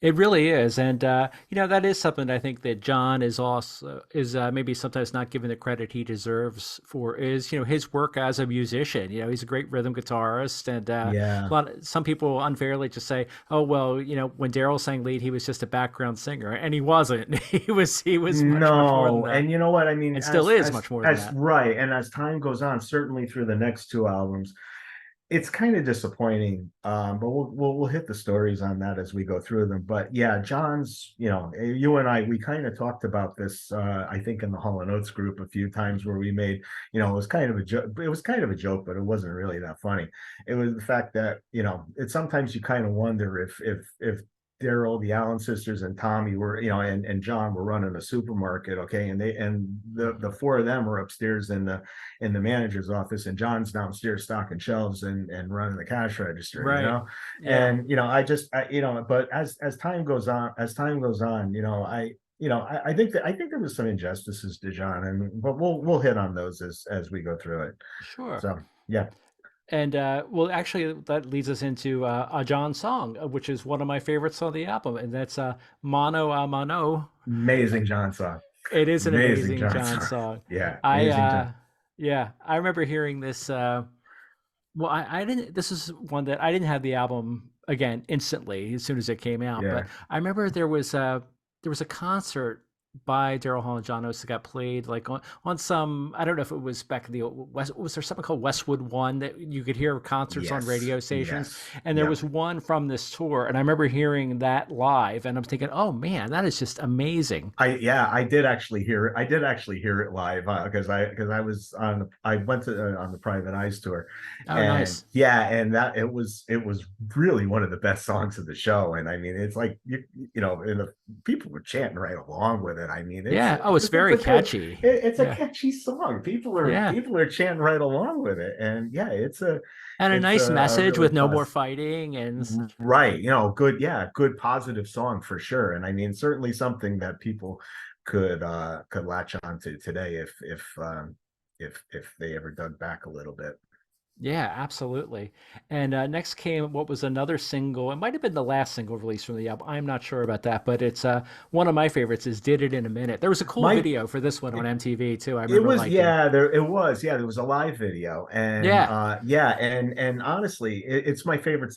It really is, and that is something I think that John is also is maybe sometimes not given the credit he deserves for is his work as a musician. He's a great rhythm guitarist, and Yeah. some people unfairly just say, "Oh well, when Daryl sang lead, he was just a background singer," and he wasn't. He was much more than No, that, and you know what I mean, and still is much more than as that. right, and as time goes on, certainly through the next two albums, it's kind of disappointing. But we'll hit the stories on that as we go through them. But yeah, John's, you and I, we kind of talked about this, I think in the Hall and Oates group a few times where we made, it was kind of a joke. It was kind of a joke, but it wasn't really that funny. It was the fact that, it's sometimes you kind of wonder if Daryl, the Allen sisters, and Tommy were, and John were running a supermarket, okay, and the four of them were upstairs in the manager's office, and John's downstairs stocking shelves and running the cash register, Right. Yeah. and but as time goes on, I think there was some injustices to John, but we'll hit on those as we go through it. Sure. So yeah, And well, actually, that leads us into a John song, which is one of my favorites on the album, and that's Mano a Mano. amazing John song, It is an amazing amazing John John song, song. yeah, I amazing John, yeah, I remember hearing this. Well, I didn't. This is one that I didn't have the album again instantly as soon as it came out, but yeah. I remember there was a concert by Daryl Hall and John Oates that got played like on some. I don't know if it was back in the West. Was there something called Westwood One that you could hear concerts on Yes, radio stations? yes, And there yep. was one from this tour, and I remember hearing that live, and I'm thinking, oh man, that is just amazing. I did actually hear it. I did actually hear it live because I went to on the Private Eyes tour, Oh, and nice. yeah, and that it was really one of the best songs of the show. And I mean, it's like and the people were chanting right along with it. I mean, Yeah. Oh, it's it's very a good, catchy. it's a Yeah. catchy song. Yeah. People are chanting right along with it, and yeah, And a it's nice a message really with no more plus. fighting and Right, good, yeah, good positive song for sure. And I mean, certainly something that people could latch on to today if they ever dug back a little bit. yeah, absolutely. And next came what was another single. It might have been the last single released from the album. I'm not sure about that, but it's one of my favorites is "Did It in a Minute." There was a cool My video for this one on MTV too. I It remember was, liking. yeah, there was a live video, and Yeah, yeah, and honestly, it's my favorite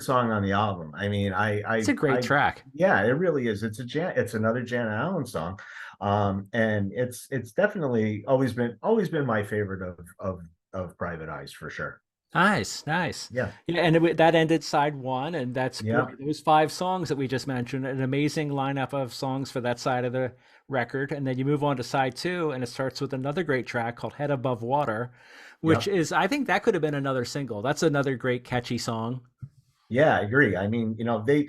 song on the album. I mean, it's a great track. yeah, it really is. It's another Janet Allen song. And it's definitely always been my favorite of Private Eyes for sure. Nice, nice. Yeah, Yeah, and that ended side one, and that's boy, yeah, those five songs that we just mentioned, an amazing lineup of songs for that side of the record. And then you move on to side two, and it starts with another great track called "Head Above Water," which yep. is I think that could have been another single. That's another great catchy song. Yeah, I agree. I mean, they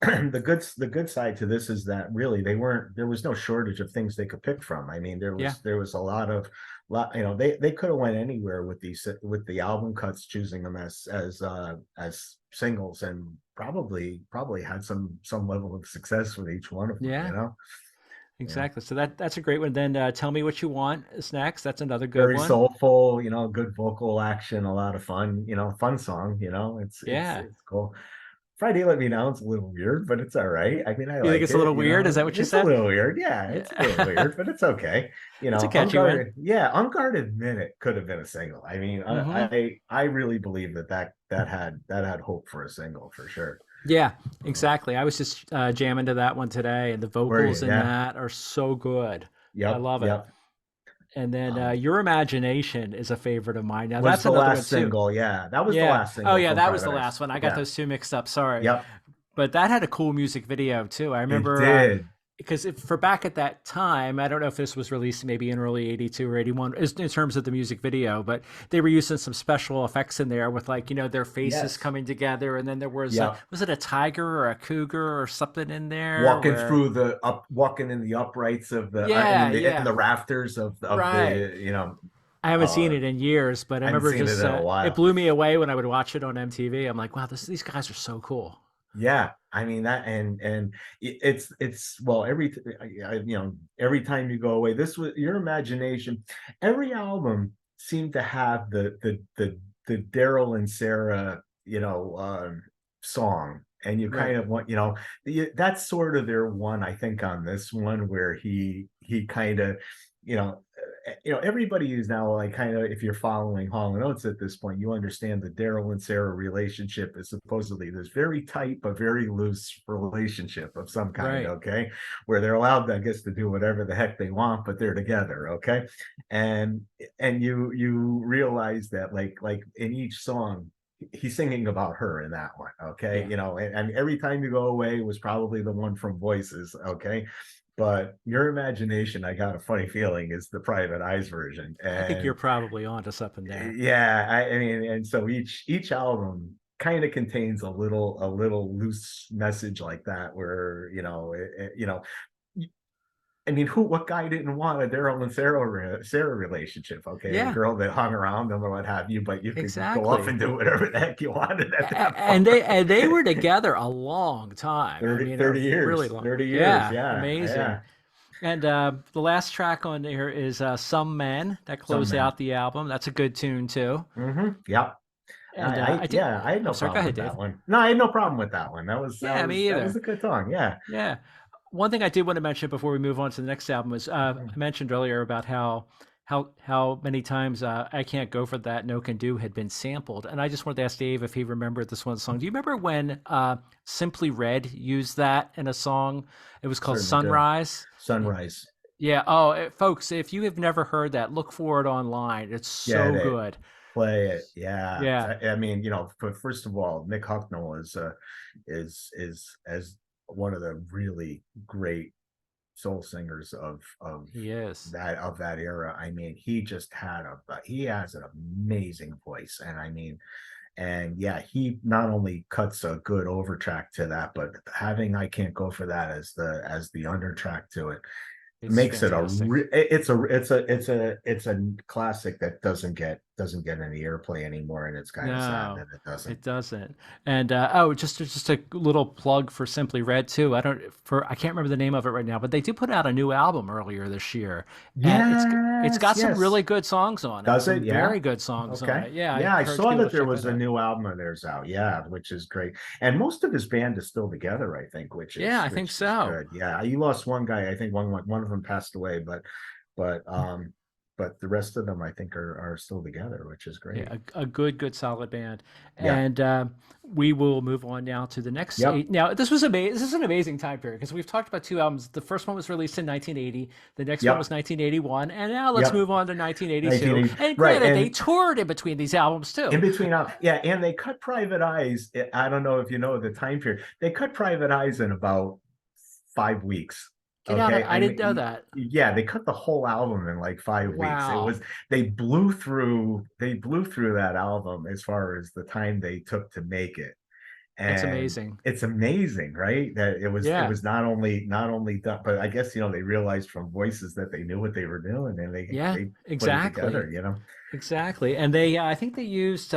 the good side to this is that really there was no shortage of things they could pick from. I mean, Yeah, there was a lot, they could have went anywhere with the album cuts, choosing them as singles, and probably had some level of success with each one of them, yeah, Yeah. exactly. So that's a great one. Then "Tell Me What You Want" is next. That's another good Very one. soulful, good vocal action, a lot of fun, fun song, Yeah. it's cool. Friday Let Me Down's a little weird, but it's all right. I mean, I You think like it's a it, little weird? Is that what you It's a said? little weird. Yeah, it's a little Yeah. weird, but it's okay. It's a catchy one. Unguarded Minute could have been a single. I mean, Hmm. I really believe that had hope for a single for sure. Yeah, Uh, exactly. I was just jamming to that one today, and the were you? vocals in Yeah. that are so good. I Yep. love it. Yep. And then Um, "Your Imagination" is a favorite of mine. Now was that's the another one last too. single. Yeah, that was the Yeah. last Oh single yeah, from that was the Private Eyes. last one. I got Yeah. those two mixed up. Sorry. Yep. But that had a cool music video too. I It remember did. because for back at that time, I don't know if this was released maybe in early '82 or '81 in terms of the music video, but they were using some special effects in there with like their faces Yes. coming together, and then there Yep. was it a tiger or a cougar or something in there where Walking in the uprights of the yeah, in yeah, the rafters of right. the I haven't seen uh it in years, but I I haven't remember seen it just in a it while. blew me away when I would watch it on MTV. I'm like, wow, these guys are so cool. Yeah, I mean that, and it's well, every time you go away, this was your imagination. Every album seemed to have the Daryl and Sarah, song, and you Right. kind of want, that's sort of their one, I think, on this one, where he kind of, you know everybody is now like, kind of, if you're following Hall and Oates at this point, you understand the Daryl and Sarah relationship is supposedly this very tight but very loose relationship of some kind, Right. okay, where they're allowed, I guess, to do whatever the heck they want, but they're together, okay, and you realize that, like in each song, he's singing about her in that one, okay, Yeah. and every time you go away was probably the one from Voices, okay, but Your Imagination, I got a funny feeling, is the Private Eyes version. I think you're And probably onto something there. yeah, I mean, and so each album, kind of contains a little loose message like that, where I mean, what guy didn't want a Daryl and Sarah relationship? Okay, a Yeah, girl that hung around them or what have you, but you could go off exactly. and do whatever the heck you wanted at that And point. they were together a long time. I 30, mean, a 30 really years, long. 30 years. Yeah, Yeah, amazing. yeah. And the last track on there is "Some Men" that Some closed man. out the album. That's a good tune too. Yep. And I I did. yeah, I had I'm no sorry. Go problem ahead, with Dave. that one. No, I had no problem with that one. Yeah, me That was either. a good song. Yeah. Yeah. One thing I did want to mention before we move on to the next album is Mhm. I mentioned earlier about how many times "I Can't Go for That No Can Do" had been sampled, and I just wanted to ask Dave if he remembered this one song. Do you remember when Simply Red used that in a song? It was called Certainly do. "Sunrise." Sunrise. Yeah. Oh, folks, if you have never heard that, look for it online. It's Get so it. good. Play it. Yeah. Yeah. I mean, first of all, Nick Hucknall is as one of the really great soul singers He is. of that era. I mean, he has an amazing voice, and I mean, and yeah, he not only cuts a good over track to that, but having "I Can't Go for That" as the under track to it It's makes it fantastic. it's a classic that doesn't get any airplay anymore, and it's kind of sad No, that it doesn't. it doesn't. And oh, just a little plug for Simply Red too. I can't remember the name of it right now, but they did put out a new album earlier this year, and it's Yes, got some yes. really good songs on it. Does it? Some Yeah. very good songs on Okay. it. Yeah, I Yeah, I encourage saw people that to there check was that a out. new album of theirs out. Yeah, which is great. And most of his band is still together, I think, Yeah, I think which is so. good. Yeah, you lost one guy. I think one of them passed away, but the rest of them I think are still together, which is great. Yeah, a good solid band. Yeah. And we will move on now to the next Yep. eight. Now, this was amazing. This is an amazing time period because we've talked about two albums. The first one was released in 1980. The next one was Yep. 1981. And now let's Yep. move on to 1982. 1980. And Right. granted, they And toured in between these albums in too. between yeah, and they cut Private Eyes. I don't know if you know the time period. They cut Private Eyes in about 5 weeks. Get out of, Okay. I I didn't know mean, that. yeah, they cut the whole album in like 5 weeks. Wow. They blew through that album as far as the time they took to make it. It's And amazing. it's amazing, right? That it Yeah. was not only done, but I guess they realized from voices that they knew what they were doing, and Yeah, they put it exactly. together. Exactly. And I think they used,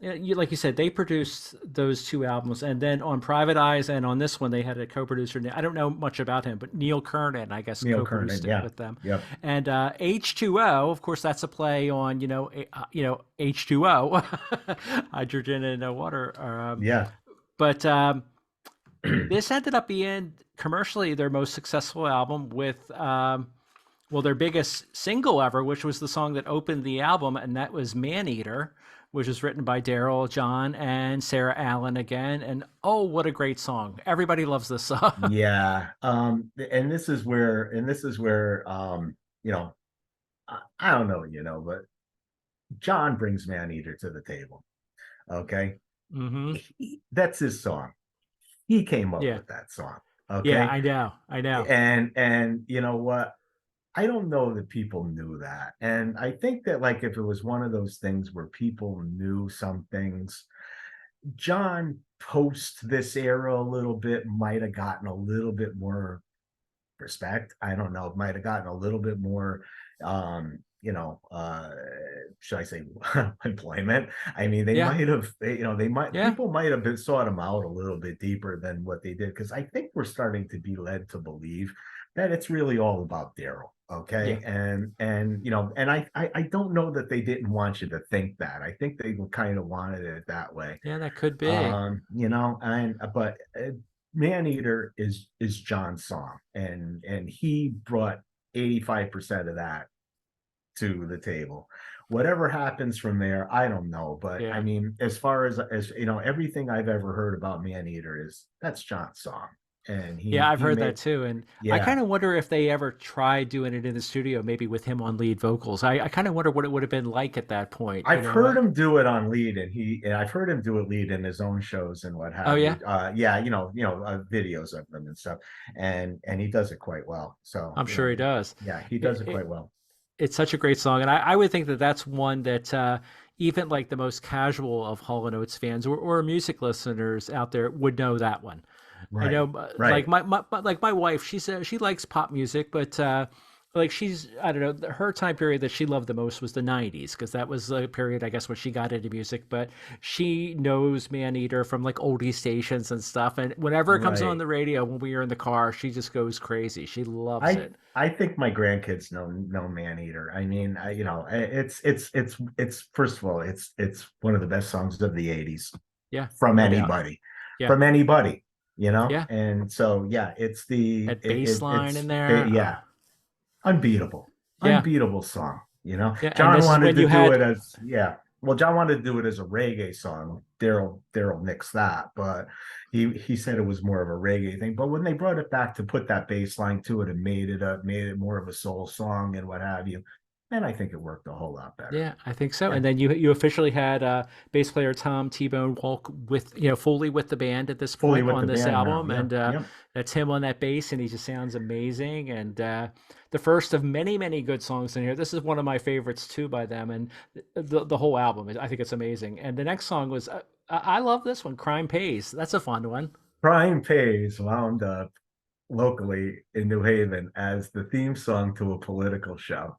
like you said, they produced those two albums. And then on Private Eyes and on this one, they had a co producer. I don't know much about him, but Neil Kernan, I guess, Neil co Kernan, produced it yeah. with them. Yep. And H2O, of course, that's a play on, H2O, hydrogen and water. Yeah. But this ended up being commercially their most successful album with. Well, their biggest single ever, which was the song that opened the album, and that was Maneater, which was written by Daryl, John, and Sarah Allen again. And oh, what a great song. Everybody loves this song. Yeah. And this is where I don't know, but John brings Maneater to the table. Okay. hmm That's his song. He came up Yeah. with that song. Yeah, Okay. I know. I know. And you know what? I don't know that people knew that. And I think that, like, if it was one of those things where people knew some things, John post this era a little bit might have gotten a little bit more respect. I don't know, might have gotten a little bit more should I say employment. I mean, they Yeah. might have, they might Yeah. people might have been sought him out a little bit deeper than what they did, because I think we're starting to be led to believe that it's really all about Daryl. Yeah. Okay. And I don't know that they didn't want you to think that. I think they kind of wanted it that way. Yeah, that could be. And but Maneater is John's song, and he brought 85% of that to the table. Whatever happens from there, I don't know. But I Yeah. mean, as far as everything I've ever heard about Maneater is that's John's song. And Yeah, I've he heard made that too. And I yeah. kind of wonder if they ever tried doing it in the studio, maybe with him on lead vocals. I kind of wonder what it would have been like at that point, I've heard him do it on lead, and I've heard him do it lead in his own shows and what Oh, have you. yeah. Yeah, videos of them and stuff, and he does it quite well. So I'm sure he does. yeah, he does It, it it, quite well. it's such a great song, and I would think that that's one that even like the most casual of Hall and Oates fans or music listeners out there would know that one. I Right, know, like right. like my wife, she likes pop music, but like she's I don't know, her time period that she loved the most was the '90s because that was the period I guess when she got into music. But she knows Maneater from like oldie stations and stuff, and whenever it comes on Right. the radio when we are in the car, she just goes crazy. She loves I it. I think my grandkids know Maneater. I mean, it's first of all, it's one of the best songs of the '80s Yeah, from no doubt. anybody, Yeah, from anybody, you know. yeah. And so yeah, it's the That bass line in there. yeah, unbeatable, Yeah, unbeatable song. You know, yeah. And John this is wanted when to you do it had as yeah. Well, John wanted to do it as a reggae song. Daryl nixed that, but he said it was more of a reggae thing. But when they brought it back to put that bass line to it and made it more of a soul song and what have you, then I think it worked a whole lot better. Yeah, I think so. Yeah, And then you officially had bass player Tom T-Bone Walk with fully with the band at this fully point with on the this band now. album, Yeah, and yep. that's him on that bass, and he just sounds amazing. And the first of many good songs in here. This is one of my favorites too by them, and the whole album is I think it's amazing. And the next song was I love this one, "Crime Pays." That's a fun one. Prime Pays wound up locally in New Haven as the theme song to a political show.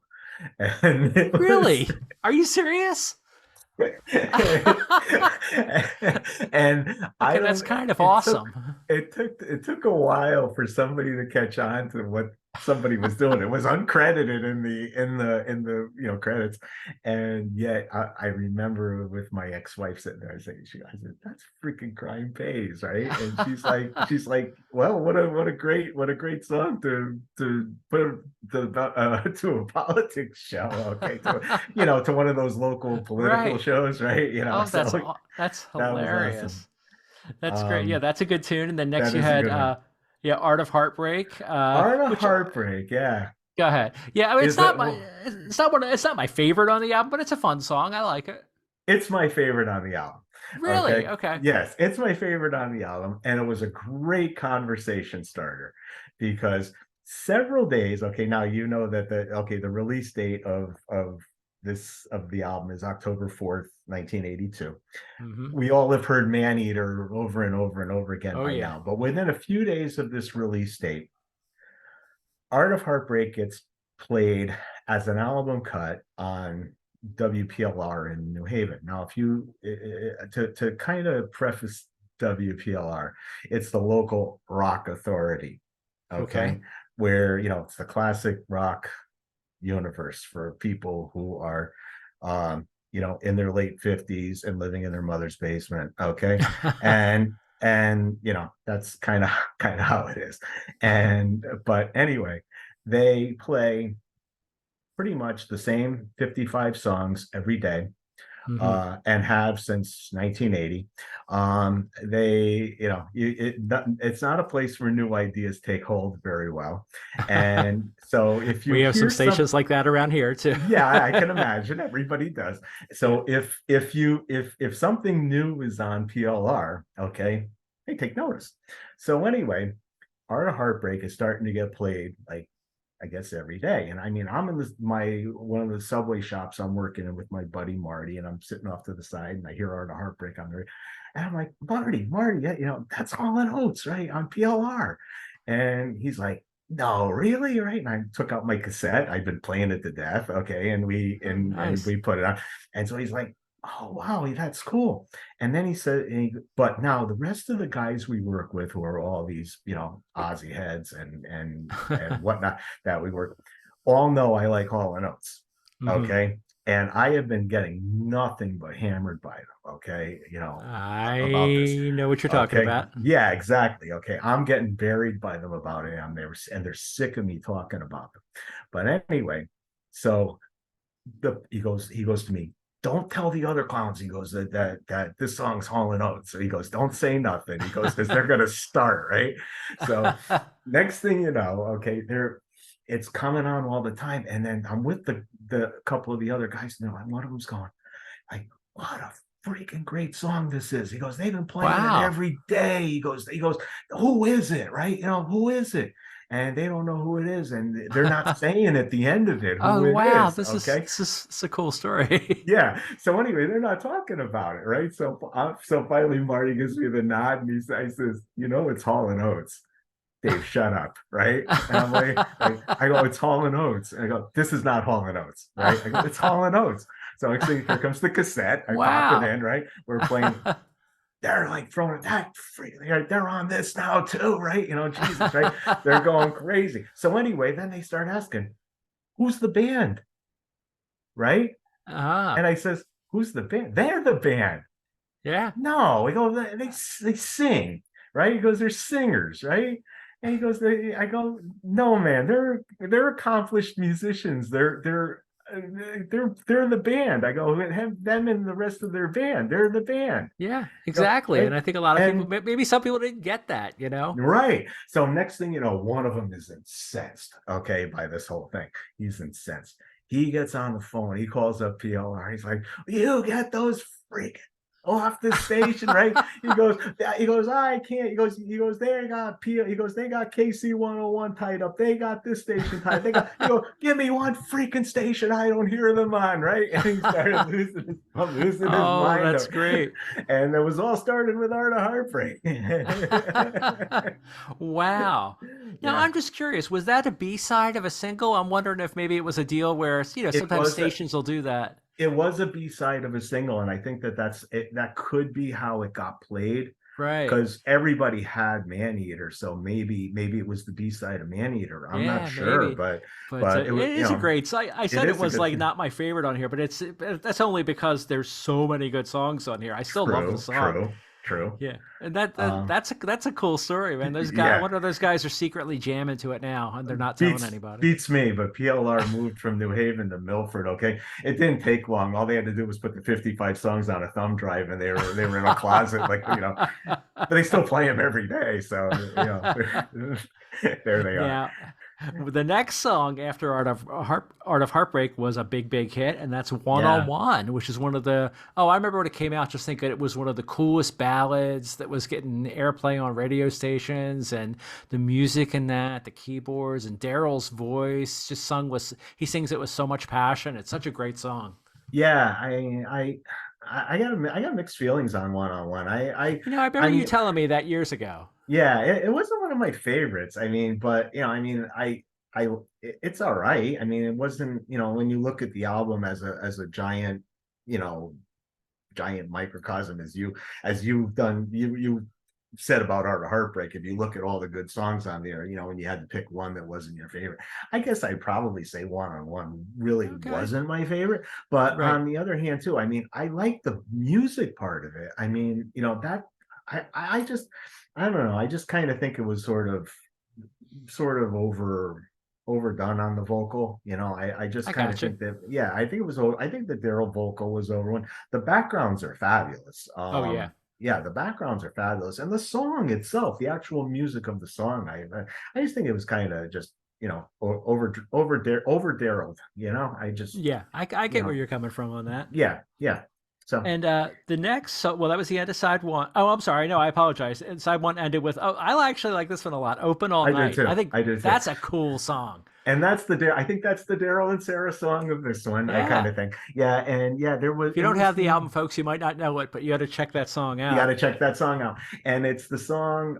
And it was Really? Are you serious? and I Okay, that's don't kind of it took awesome. it took a while for somebody to catch on to what somebody was doing. It was uncredited in the credits. And yet I remember with my ex-wife sitting there, I said, that's freaking Crime Pays, right? And she's like, well, what a great song to put to a politics show. Okay, to one of those local political Right. shows, right? Oh, So that's that was awesome. hilarious. That's great. Yeah, Um, that's a good tune. And then next that you is a had good one. yeah, Art of Heartbreak, Art of which Heartbreak, yeah. go ahead. Yeah, I mean Is it it's not my favorite on the album, but it's a fun song. I like it. it's my favorite on the album. Really? Okay. Okay. Yes, it's my favorite on the album. And it was a great conversation starter because several days, okay, now you know that the release date of the album is October 4th, 1982. Hmm. We all have heard Maneater over and over and over again Oh by yeah. now, but within a few days of this release date, Art of Heartbreak gets played as an album cut on WPLR in New Haven. Now, if you to kind of preface WPLR, it's the local rock authority, Okay. okay, where it's the classic rock universe for people who are in their late 50s and living in their mother's basement, okay? And that's kind of how it is. And but anyway, they play pretty much the same 55 songs every day, Hmm. and have since 1980. It's not a place where new ideas take hold very well. And so if you We have some hear some, stations like that around here too. yeah, I can imagine everybody does. Yeah. So if something new is on PLR, okay, they take notice. So anyway, Art of Heartbreak is starting to get played like I guess every day. And I mean, I'm in my one of the subway shops I'm working in with my buddy Marty, and I'm sitting off to the side, and I hear Art of Heartbreak on there, and I'm like, Marty, yeah, that's all in Oates, right, on PLR. And he's like, no, really, right? And I took out my cassette. I've been playing it to death, okay, and Oh, and nice. we put it on. And so he's like, oh wow, that's cool. And then he said, but now the rest of the guys we work with, who are all these, Aussie heads and whatnot that we work, all know I like Hall and Oates. Hmm. Okay. And I have been getting nothing but hammered by them. Okay. About this. I know what you're talking Okay. about. Yeah, exactly. Okay. I'm getting buried by them about it. And they're sick of me talking about them. But anyway, so he goes to me, don't tell the other clowns. He goes that this song's Hall and Oates. So he goes, don't say nothing. He goes, because they're gonna start, right? So next thing you know, okay, it's coming on all the time. And then I'm with the couple of the other guys, and one of them's going, like, what a freaking great song this is. He goes, they've been playing it Wow. every day. He goes, who is it? Right? Who is it? and they don't know who it is, and they're not saying at the end of it who Oh it wow, is. this is Okay. this is a cool story. Yeah. So anyway, they're not talking about it, right? So finally, Marty gives me the nod, and he says, it's Hall and Oates. Dave, shut up, right? And I'm I go, it's Hall and Oates. And I go, this is not Hall and Oates, right? I go, it's Hall and Oates. So actually, here comes the cassette. I pop it Wow. in, right? We're playing. They're like throwing that free. They're on this now too, right? Jesus, right? They're going crazy. So anyway, then they start asking, who's the band, right? Ah, And I says, who's the band? They're the band. yeah, No, we go, they sing, right? He goes, they're singers, right? And he goes, I go, no, man, they're accomplished musicians. They're the band. I go, have them and the rest of their band. They're the band. yeah, You know, exactly. right? And I think a lot of people, And maybe some people didn't get that. right. So next thing you know, one of them is incensed, okay, by this whole thing. He's incensed. He gets on the phone. He calls up PLR. He's like, you get those freaking off the station, right? He goes, I can't. He goes, they got P. He goes, they got KC 101 tied up. They got this station tied. He goes, give me one freaking station I don't hear them on, right? And he started losing his Oh, mind. that's great. And it was all started with Art of Heartbreak. Wow. Now, Yeah, I'm just curious, was that a B-side of a single? I'm wondering if maybe it was a deal where, it sometimes was a stations will do that. it was a B-side of a single, and I think that's it. That could be how it got played Right. because everybody had Maneater, so maybe it was the B-side of Maneater. I'm not Yeah, sure, maybe. but But it it was is a great song. I it said it is a was good like thing. not my favorite on here, but that's only because there's so many good songs on here. I still love the True, song. true, true. Yeah, and that, that Um, that's a cool story, man. Those guys, yeah, one of those guys are secretly jamming to it now, and they're not telling beats anybody. beats me, but PLR moved from New Haven to Milford. Okay, it didn't take long. All they had to do was put the 55 songs on a thumb drive, and they were in a closet, but they still play them every day. So there they are. Now, the next song after Art of Heartbreak was a big hit, and that's One on Yeah, One, which is one of the oh, I remember when it came out, just thinking it was one of the coolest ballads that was getting airplay on radio stations, and the music in that, the keyboards, and Daryl's voice just he sings it with so much passion. It's such a great song. yeah. I got mixed feelings on One on One. I I remember you mean, telling me that years ago. yeah, it wasn't one of my favorites. I mean, but I it's all right. I mean, it wasn't, when you look at the album as a giant, you know, giant microcosm as you've done, you said about Art of Heartbreak. If you look at all the good songs on there, when you had to pick one that wasn't your favorite, I guess I'd probably say One on One really Okay. wasn't my favorite. But Right. on the other hand, too, I mean, I like the music part of it. I mean, that I just I don't know. I just kind of think it was sort of overdone on the vocal. I just I kind of gotcha. think that, yeah, I think it was I think the Daryl vocal was over one. The backgrounds are fabulous. Oh yeah. Yeah, the backgrounds are fabulous, and the song itself, the actual music of the song, I just think it was kind of just over Daryl. I just Yeah, I you get where know you're coming from on that. yeah, yeah. So And the next, so well, that was the end of side one. Oh, I'm sorry. No, I apologize. And side one ended with, oh, I actually like this one a lot. Open All I did Night. I too. think I did too. that's a cool song. And I think that's the Daryl and Sarah song of this one. I kind Yeah. of think, yeah, and yeah, If you it don't was have the the album, folks, you might not know it, but you got to check that song you got to out. check that song out, and it's the song.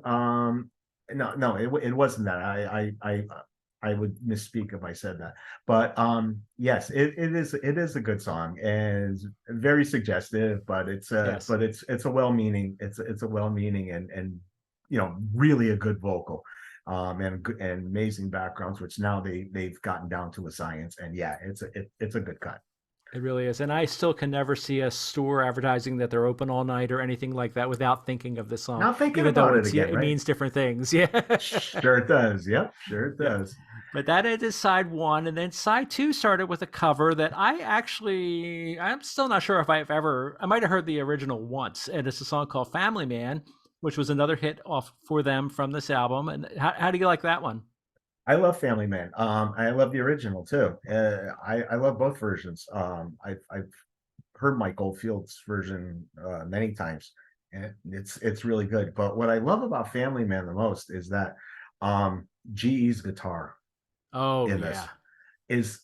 No, it wasn't that. I would misspeak if I said that, but yes, it is a good song and it's very suggestive, but Yes. it's a well-meaning it's a well-meaning and really a good vocal. And amazing backgrounds, which now they've gotten down to a science, and yeah, it's a good cut. It really is. And I still can never see a store advertising that they're open all night or anything like that without thinking of this song, Now thinking even though about it again, it right? means different things. Yeah. Sure it does. Yep, sure it Yeah. does. But that is side one. And then side two started with a cover that I'm still not sure if I might have heard the original once. And it's a song called Family Man, which was another hit off for them from this album. And how do you like that one? I love Family Man. I love the original too. I love both versions. I've heard Mike Oldfield's version many times, and it's really good. But what I love about Family Man the most is that GE's guitar Oh in yeah. this is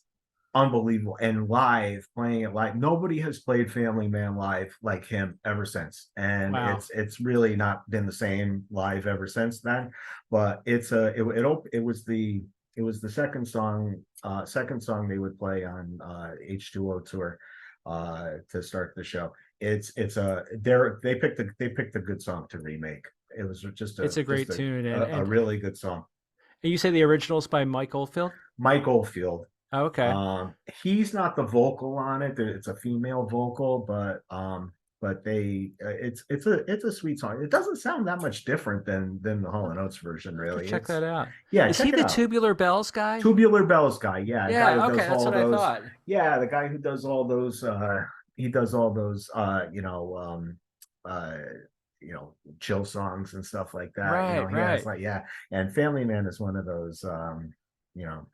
unbelievable. And live, playing it live, nobody has played Family Man live like him ever since. And Wow. it's really not been the same live ever since then. But it was the second song they would play on H2O tour to start the show. It's a they picked a good song to remake. It was It's a great tune, and a really good song. and you say the original's by Mike Oldfield? Mike Oldfield. Oh, okay. He's not the vocal on it. It's a female vocal, but they it's a sweet song. It doesn't sound that much different than the Hall and Oates version, I have to really. check that out. Yeah, Is he check it the out. Tubular Bells guy? Tubular Bells guy, yeah, a guy who Yeah, okay, does that's all what I those, thought. yeah, the guy who does all those, he does all those, uh, chill songs and stuff like that. Right, He has right. like, yeah, and Family Man is one of those, you know,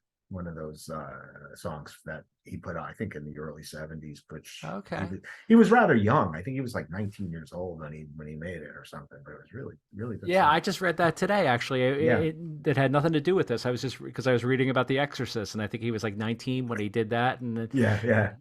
songs that he put out, I think in the early 70s, which Okay. he was rather young. I think he was like 19 years old when he made it or something, but it was really, really good Yeah, song. I just read that today. Actually, Yeah, it had nothing to do with this. I was just because I was reading about The Exorcist, and I think he was like 19 when he did that, and yeah, yeah.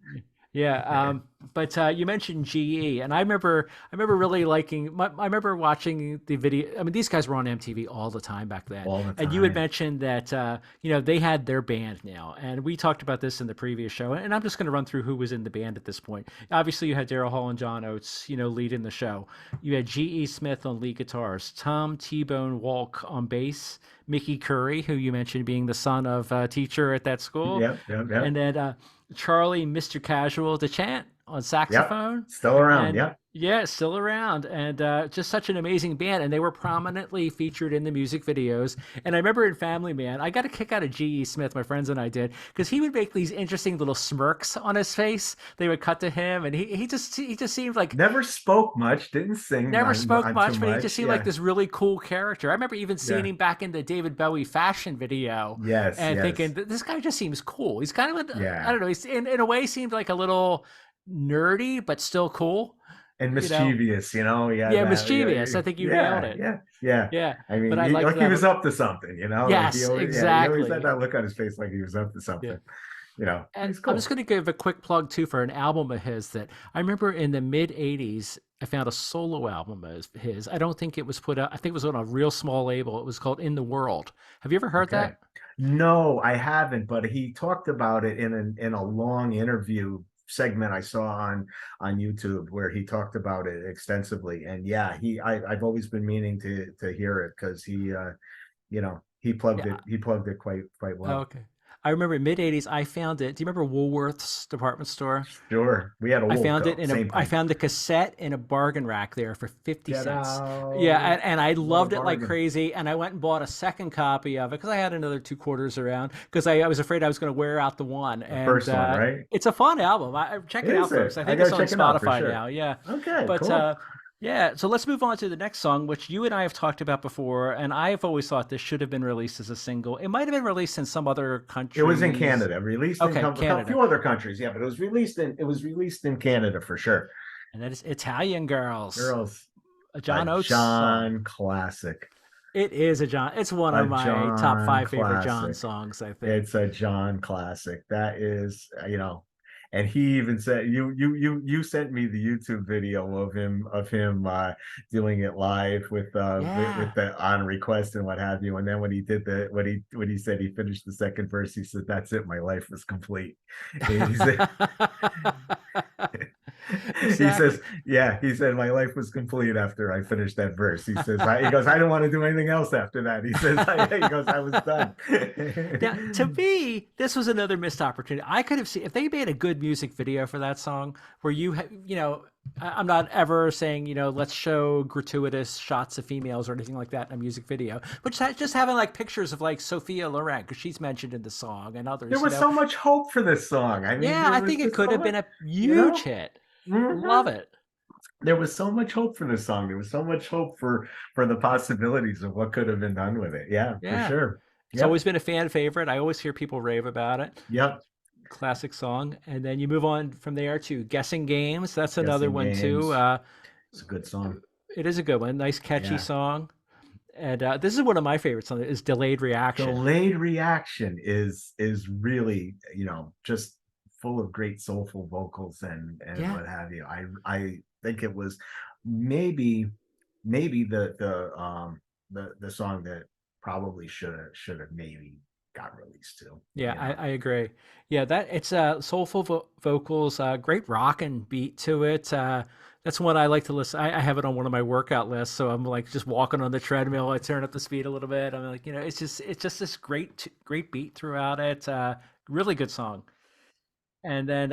yeah. But you mentioned GE, and I remember really liking. I remember watching the video. I mean, these guys were on MTV all the time back then, All the and you had time. mentioned that they had their band now, and we talked about this in the previous show. And I'm just going to run through who was in the band at this point. Obviously, you had Daryl Hall and John Oates, leading the show. You had GE Smith on lead guitars, Tom T-Bone Walk on bass, Mickey Curry, who you mentioned being the son of a teacher at that school, Yep, yep, and yep. then Charlie Mr. Casual DeChant on Yep. saxophone, Still around. and Yep. yeah, still around, and just such an amazing band. And they were prominently featured in the music videos. And I remember in Family Man, I got a kick out of G.E. Smith, my friends and I did, because he would make these interesting little smirks on his face. They would cut to him, and he just seemed like Never spoke much, didn't sing never spoke on too much, but he just much. seemed like Yeah. this really cool character. I remember even seeing Yeah. him back in the David Bowie fashion video Yes, and thinking, yes. this guy just seems cool. He's kind of, I Yeah. don't know, he's in a way seemed like a little nerdy, but still cool. And You know, mischievous, yeah, yeah, that, mischievous. I think you nailed it. yeah. Yeah, I but mean, I liked like he that. was up to something, like Yes, he always had exactly. that look on his face like he was up to Yeah. something. And He's I'm just cool. going to give a quick plug too for an album of his that I remember in the mid 80s. I found a solo album of his. I don't think it was put out, I think it was on a real small label. It was called In the World. Have you ever heard Okay. that? No, I haven't, but he talked about it in a long interview segment I saw on YouTube where he talked about it extensively. And yeah, I've always been meaning to hear it because Yeah. he plugged it quite Oh, well. okay. I remember mid 80s, I found it. Do you remember Woolworth's department store? Sure. We had a I found it Woolco, in same I thing. found the cassette in a bargain rack there for 50 Get cents. Yeah, out. and I What a loved it like bargain. crazy. And I went and bought a second copy of it because I had another two quarters around because I was afraid I was going to wear out the one. The And first one, right? it's a fun album. Check it Is out, folks. it? I I think it's gotta on check it out for Spotify sure. now. Yeah. Okay, But cool. yeah, so let's move on to the next song, which you and I have talked about before. And I have always thought this should have been released as a single. It might have been released in some other It was in countries. Canada, released in Okay, a Canada. few other countries, yeah, but it was released in Canada for sure. And that is Italian Girls, Girls, a a John Oates song. John classic, It is a John. It's one a of my top John five favorite John classic. songs, I think. It's a John classic. That is, and he even said you sent me the YouTube video of him doing it live with Yeah. the on request and what have you. And then when he did when he said he finished the second verse, he said, "That's it, my life was complete." He said, he says, Exactly. yeah, he said, my life was complete after I finished that verse. He goes, I didn't want to do anything else after that. He goes, I was done. Now, to me, this was another missed opportunity. I could have seen if they made a good music video for that song, where I'm not ever saying, let's show gratuitous shots of females or anything like that in a music video, but just having like pictures of like Sophia Loren because she's mentioned in the song and There others. was so much hope for this song. I mean, Yeah, there I was think it just could so have much, been a you huge know. hit. Love Mhm. it. There was so much hope for this song. There was so much hope for the possibilities of what could have been done with it. Yeah, for Yeah. sure. It's Yep. always been a fan favorite. I always hear people rave about it. Yep. Classic song. And then you move on from there to Guessing Games. That's another Guessing one too. games. It's a good song. It is a good one. Nice, catchy Yeah. song. And this is one of my favorite songs is Delayed Reaction. Delayed Reaction is really, just full of great soulful vocals and Yeah. what have you. I think it was maybe maybe the song that probably should have maybe got released too, Yeah, you know. I agree. Yeah, that it's soulful vocals, great rock and beat to it. That's one I like to listen. I have it on one of my workout lists, so I'm like just walking on the treadmill. I turn up the speed a little bit. I'm like, it's just this great beat throughout it. Really good song. And then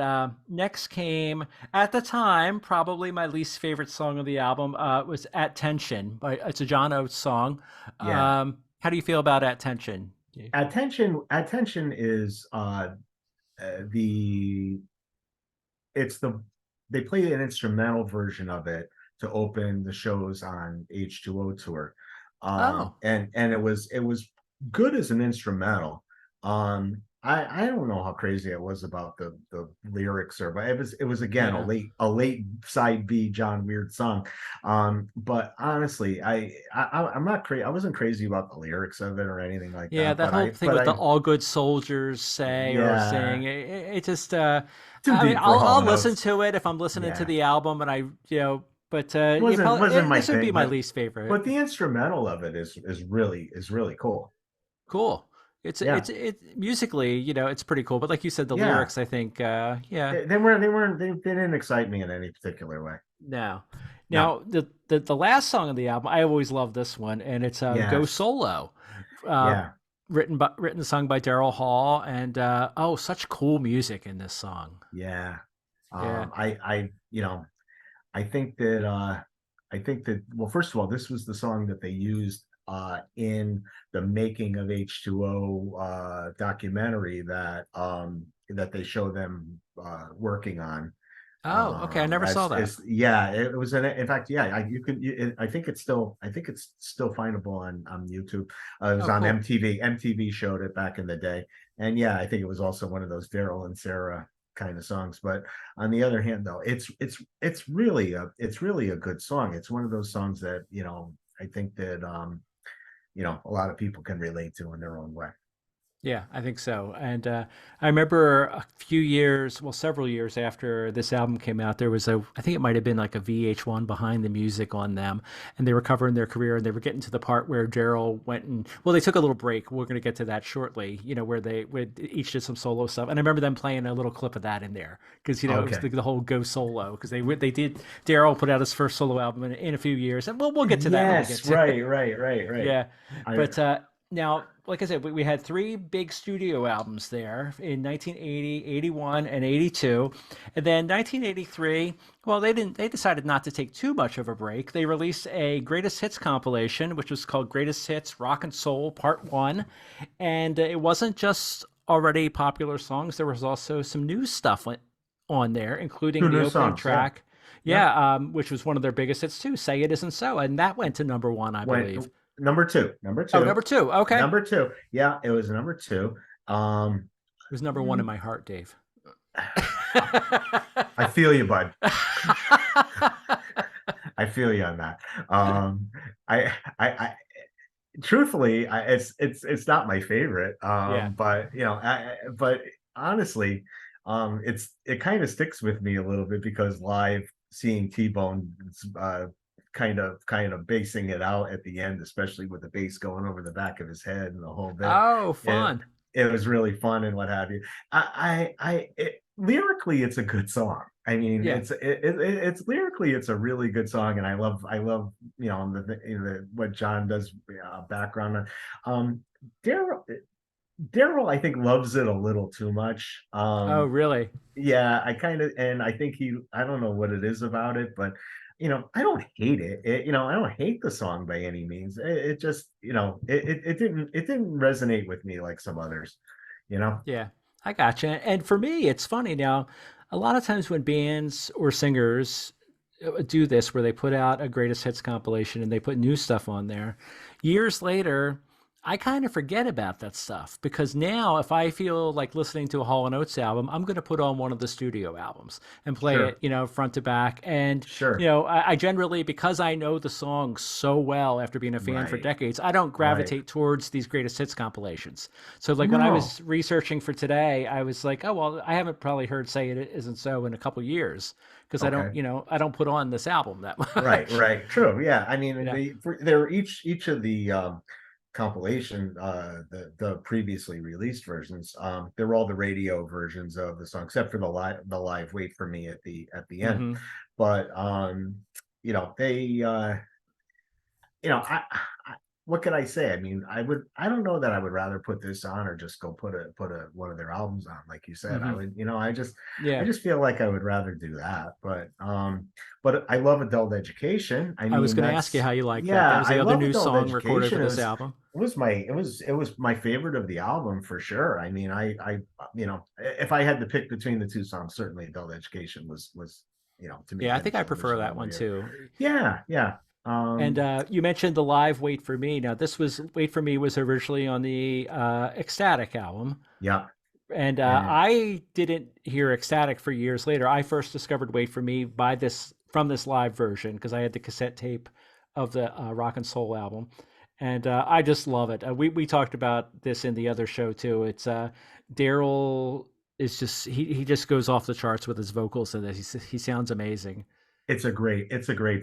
next came at the time probably my least favorite song of the album was "At Tension." It's a John Oates song. Yeah. How do you feel about "At Tension"? Attention is the it's the they played an instrumental version of it to open the shows on H2O tour. Oh, And it was good as an instrumental. I don't know how crazy I was about the lyrics, or but it was again a yeah. late side B John Weird song. But honestly, I'm not crazy. I wasn't crazy about the lyrics of it or anything like Yeah, that. that But whole I thing but with the I all good soldiers say or sing, yeah, it just, too I mean, deep for Hall I'll and listen Oates. to it if I'm listening to Yeah, the album and but wasn't my this would be thing, my but least favorite. the instrumental of it is really cool. Cool. Yeah, It musically, it's pretty cool. But like you said, the yeah. lyrics, I think, yeah, They didn't excite me in any particular way. no. No. Now, the last song of the album, I always love this one, and it's "Go Yes. Solo," uh, Yeah. written and sung by Daryl Hall, and oh, such cool music in this song. Yeah. Yeah. I think that well, first of all, this was the song that they used in the making of H2O documentary that they show them working on. Oh, okay. I never saw that. As Yeah, it was in fact, yeah, I think it's still findable on YouTube. It was Oh, on cool. MTV showed it back in the day. And yeah, I think it was also one of those Daryl and Sarah kind of songs. But on the other hand, though, it's really a good song. It's one of those songs that, I think that a lot of people can relate to in their own way. Yeah, I think so. And I remember a few years, well, several years after this album came out, there was I think it might have been like a VH1 behind the music on them. And they were covering their career and they were getting to the part where Daryl went well, they took a little break. We're going to get to that shortly, where they would each did some solo stuff. And I remember them playing a little clip of that in there because, it was Okay. the whole go solo because they did, Daryl put out his first solo album in a few years. And we'll get to that when we get Yes, to it. right, right, right, right. Yeah. I But now, like I said, we had three big studio albums there in 1980, 81, and 82. And then 1983, well, they decided not to take too much of a break. They released a greatest hits compilation, which was called Greatest Hits Rock and Soul Part 1. And it wasn't just already popular songs, there was also some new stuff on there, including Two the new opening songs, yeah. track. Yeah. Yeah, which was one of their biggest hits too. Say It Isn't So, and that went to number one, I Went believe. number two, number Oh, two, number two. Okay. number two. Yeah, it was number two. Um, It was number one in my heart, Dave. I feel you, bud. I feel you on that. I truthfully, it's not my favorite. Yeah. But honestly, it kind of sticks with me a little bit because live seeing T-Bone kind of basing it out at the end, especially with the bass going over the back of his head and the whole bit. Oh, It fun. it was really fun and what have you. Lyrically, it's a good song. I mean, Yeah. it's lyrically, it's a really good song, and I love what John does background on. Daryl Daryl, I think, loves it a little too much. Oh, really? Yeah, and I think I don't know what it is about it, but I don't hate it. I don't hate the song by any means. It just, it didn't resonate with me like some others, you know. Yeah. I gotcha. And for me, it's funny now. A lot of times when bands or singers do this, where they put out a greatest hits compilation and they put new stuff on there, years later, I kind of forget about that stuff because now if I feel like listening to a Hall and Oates album, I'm going to put on one of the studio albums and play it, Sure, front to back. And, sure. I generally, because I know the song so well after being a fan for Right, decades, I don't right. gravitate towards these greatest hits compilations. So like when I No, was researching for today, I was like, oh, well, I haven't probably heard Say It Isn't So in a couple years because okay. I don't put on this album that Right, much. right. True. Yeah. I mean, Yeah. they're each of the compilation, the previously released versions, they're all the radio versions of the song, except for the live "Wait for Me" at the end. Hmm. But they I what can I say? I mean, I don't know that I would rather put this on or just go put a one of their albums on, like you said. I Hmm. would, I Yeah. just feel like I would rather do that. But I love Adult Education. I I was mean, going to ask you that's how you like that. That yeah, was I the other love new Adult song recorded for Education. this album. It was my favorite of the album for sure. I mean, if I had to pick between the two songs, certainly Adult Education was to me Yeah, I think I finishing the prefer that song one there. too. Yeah, yeah. And you mentioned the live "Wait for Me." Now, this was "Wait for Me" was originally on the Ecstatic album, Yeah. and And I didn't hear Ecstatic for years later. I first discovered "Wait for Me" by this from this live version because I had the cassette tape of the Rock and Soul album, and I just love it. We talked about this in the other show too. It's Daryl is just he just goes off the charts with his vocals in this. He sounds amazing. it's a great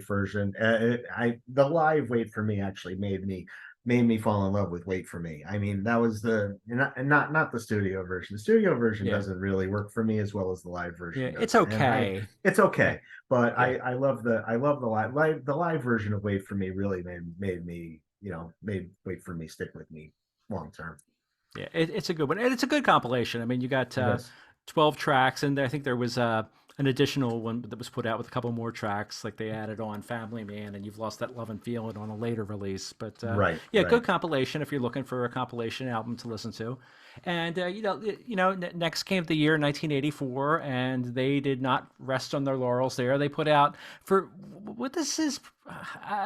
version. The live "Wait for Me" actually made me fall in love with "Wait for Me." I mean, that was not the studio version. The studio version Yeah, doesn't really work for me as well as the live yeah, version it's does. And I okay. it's Yeah, okay, but yeah. I love the live version of "Wait for Me" really made "Wait for Me" stick with me long term. Yeah, it's a good one, and it's a good compilation. I mean, you got It is. 12 tracks, and I think there was an additional one that was put out with a couple more tracks, like they added on "Family Man" and "You've Lost That Love and Feeling" on a later release. But Right, yeah, good right. compilation if you're looking for a compilation album to listen to. And next came the year 1984, and they did not rest on their laurels. There, they put out for what this is.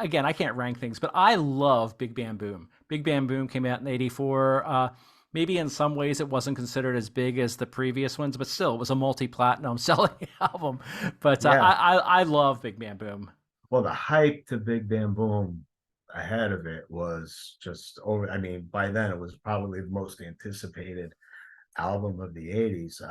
Again, I can't rank things, but I love Big Bam Boom. Big Bam Boom came out in '84. Maybe in some ways it wasn't considered as big as the previous ones, but still it was a multi-platinum selling album. But Yeah. I love Big Bam Boom. Well, the hype to Big Bam Boom ahead of it was just over. I mean, by then it was probably the most anticipated album of the 80s,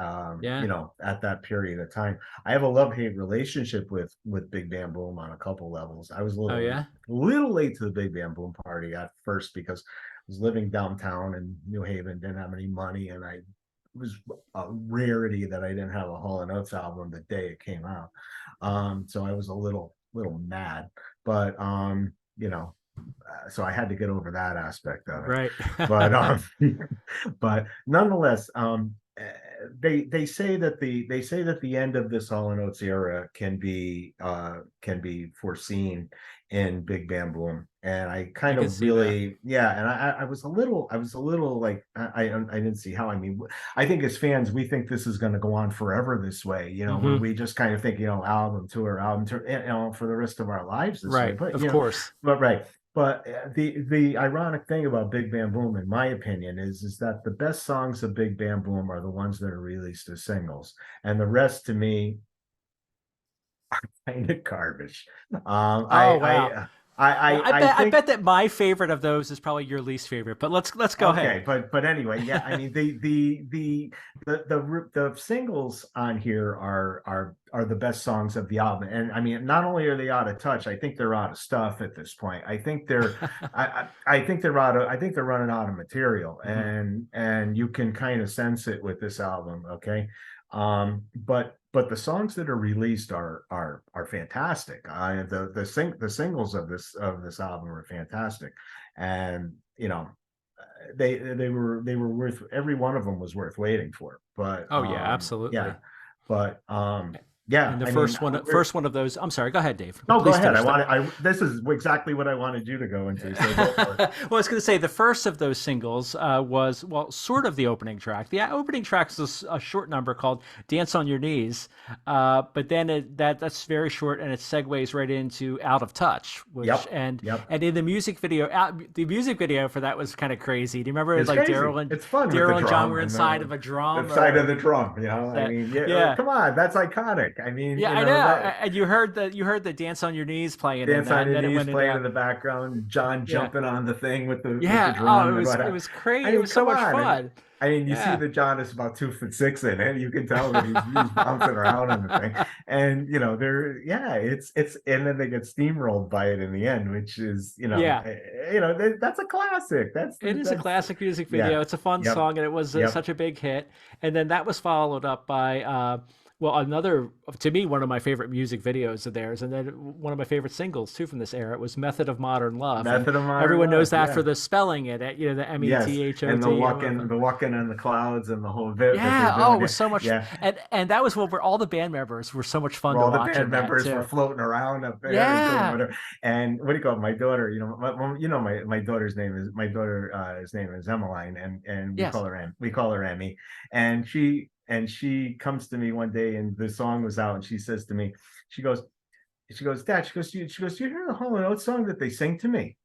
Yeah. at that period of time. I have a love-hate relationship with Big Bam Boom on a couple levels. I was a Oh little yeah. little late to the Big Bam Boom party at first because I was living downtown in New Haven, didn't have any money, and it was a rarity that I didn't have a Hall and Oates album the day it came out. So I was a little mad, but so I had to get over that aspect of it. Right. But but nonetheless, they say that the end of this Hall and Oates era can be foreseen in Big Bam Boom, and I I kind can of see that. really, yeah, and I was a little like I didn't see how. I mean, I think as fans we think this is going to go on forever this way, where Hmm. we just kind of think, album tour, for the rest of our lives this way, Right. but Of course. right. But the ironic thing about Big Bam Boom, in my opinion, is that the best songs of Big Bam Boom are the ones that are released as singles, and the rest to me kind of garbage. Oh wow. Yeah, I I think bet that my favorite of those is probably your least favorite. But let's go ahead. okay, but anyway, yeah. I mean, the singles on here are the best songs of the album, and I mean, not only are they out of touch, I think they're out of stuff at this point. I think they're running out of material, Hmm. and you can kind of sense it with this album. Okay, but the songs that are released are fantastic. The singles of this album are fantastic, and they were worth, every one of them was worth waiting for. But Oh yeah, yeah, absolutely. but Yeah, And the I mean, first one of those. I'm sorry. Go ahead, Dave. no, go Please ahead. finish that. This is exactly what I wanted you to go into. So go for it. Well, I was going to say the first of those singles was, well, sort of the opening track. The opening track is a short number called "Dance on Your Knees," but then that's very short, and it segues right into "Out of Touch," which Yep, yep. and in the music video for that was kind of crazy. Do you remember It's like crazy. It's fun with the Daryl and John drum were and inside of a the drum side of or the drum. I that? mean, yeah, Yeah, come on, that's iconic. I mean, yeah, I know. that And you heard the "Dance on Your Knees" playing in dance that, on and your then it knees went playing into in the background, John yeah. jumping on the thing with the Yeah. Oh, drum and it whatnot. was I crazy. It mean, was so come much on. fun. I mean, you see Yeah. that John is about 2'6" in it. You can tell that he's bouncing around on the thing, and yeah, it's and then they get steamrolled by it in the end, which is Yeah. that's a classic. It is a classic music Yeah, video. It's a fun yep, song, and it was yep. such a big hit. And then that was followed up by, well, another, to me, one of my favorite music videos of theirs, and then one of my favorite singles too from this era. It was "Method of Modern Love," and Method of Modern everyone knows Love, that for yeah. the spelling in it. The Yes, and Method or whatever. the walking on the clouds and the whole bit that they're Yeah. Oh, doing. it was so much, Yeah, and that was where all the band members were so much fun where to all the watch band in that members were too. floating around up there and doing Yeah. whatever. And what do you call it? My daughter, my daughter's name is Emmeline, and Yes. We call her Emmy. And she comes to me one day, and the song was out, and she says to me, she goes, Dad, she goes, you hear the Hall and Oates song that they sing to me?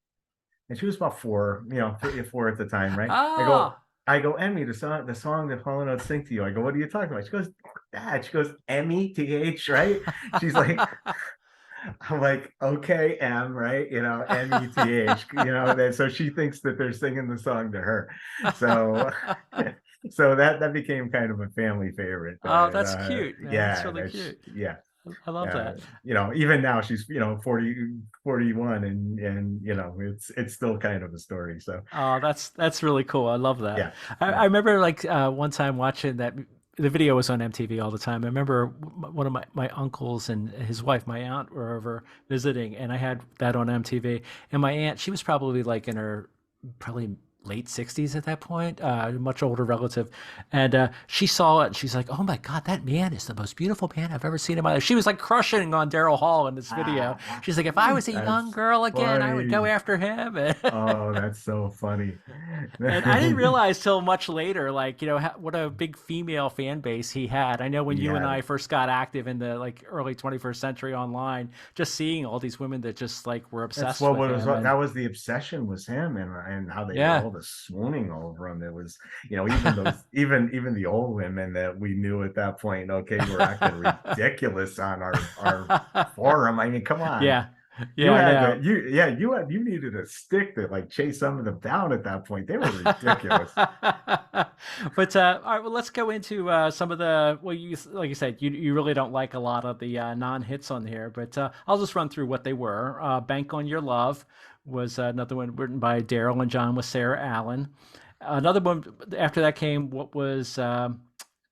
And she was about four, 3 or 4 at the time, right? Ah. I go, Emmy, the song that Hall and Oates sing to you. I go, what are you talking about? She goes, Dad. She goes, Meth, right? She's like, I'm like, okay, M, right? Meth, so she thinks that they're singing the song to her. So, so that became kind of a family favorite. Oh, that's cute, man. That's Yeah, really cute. yeah. I love that. Even now she's 41, and it's still kind of a story. So Oh, that's really cool. I love that. yeah, I yeah. remember like one time watching that. The video was on MTV all the time. I remember one of my uncles and his wife, my aunt, were over visiting, and I had that on MTV. And my aunt, she was probably like in her probably late 60s at that point, a much older relative. And she saw it and she's like, oh my God, that man is the most beautiful man I've ever seen in my life. She was like crushing on Daryl Hall in this video. Ah, She's like, if I was a young that's girl again, I would go funny. after him. Oh, that's so funny. And I didn't realize till much later, like, what a big female fan base he had. I know when you and Yeah, I first got active in the like early 21st century online, just seeing all these women that just like were that's obsessed what with was him. that And was the obsession was him, and how they were yeah, all the swooning over him. It was, even those even the old women that we knew at that point, okay, were acting ridiculous on our forum. I mean, come on. yeah, yeah, I know. You needed a stick to like chase some of them down at that point. They were ridiculous. But all right, well, let's go into some of the. Well, you like you said, you really don't like a lot of the non-hits on here, but I'll just run through what they were. "Bank on Your Love" was another one written by Daryl and John with Sarah Allen. Another one after that came what was. I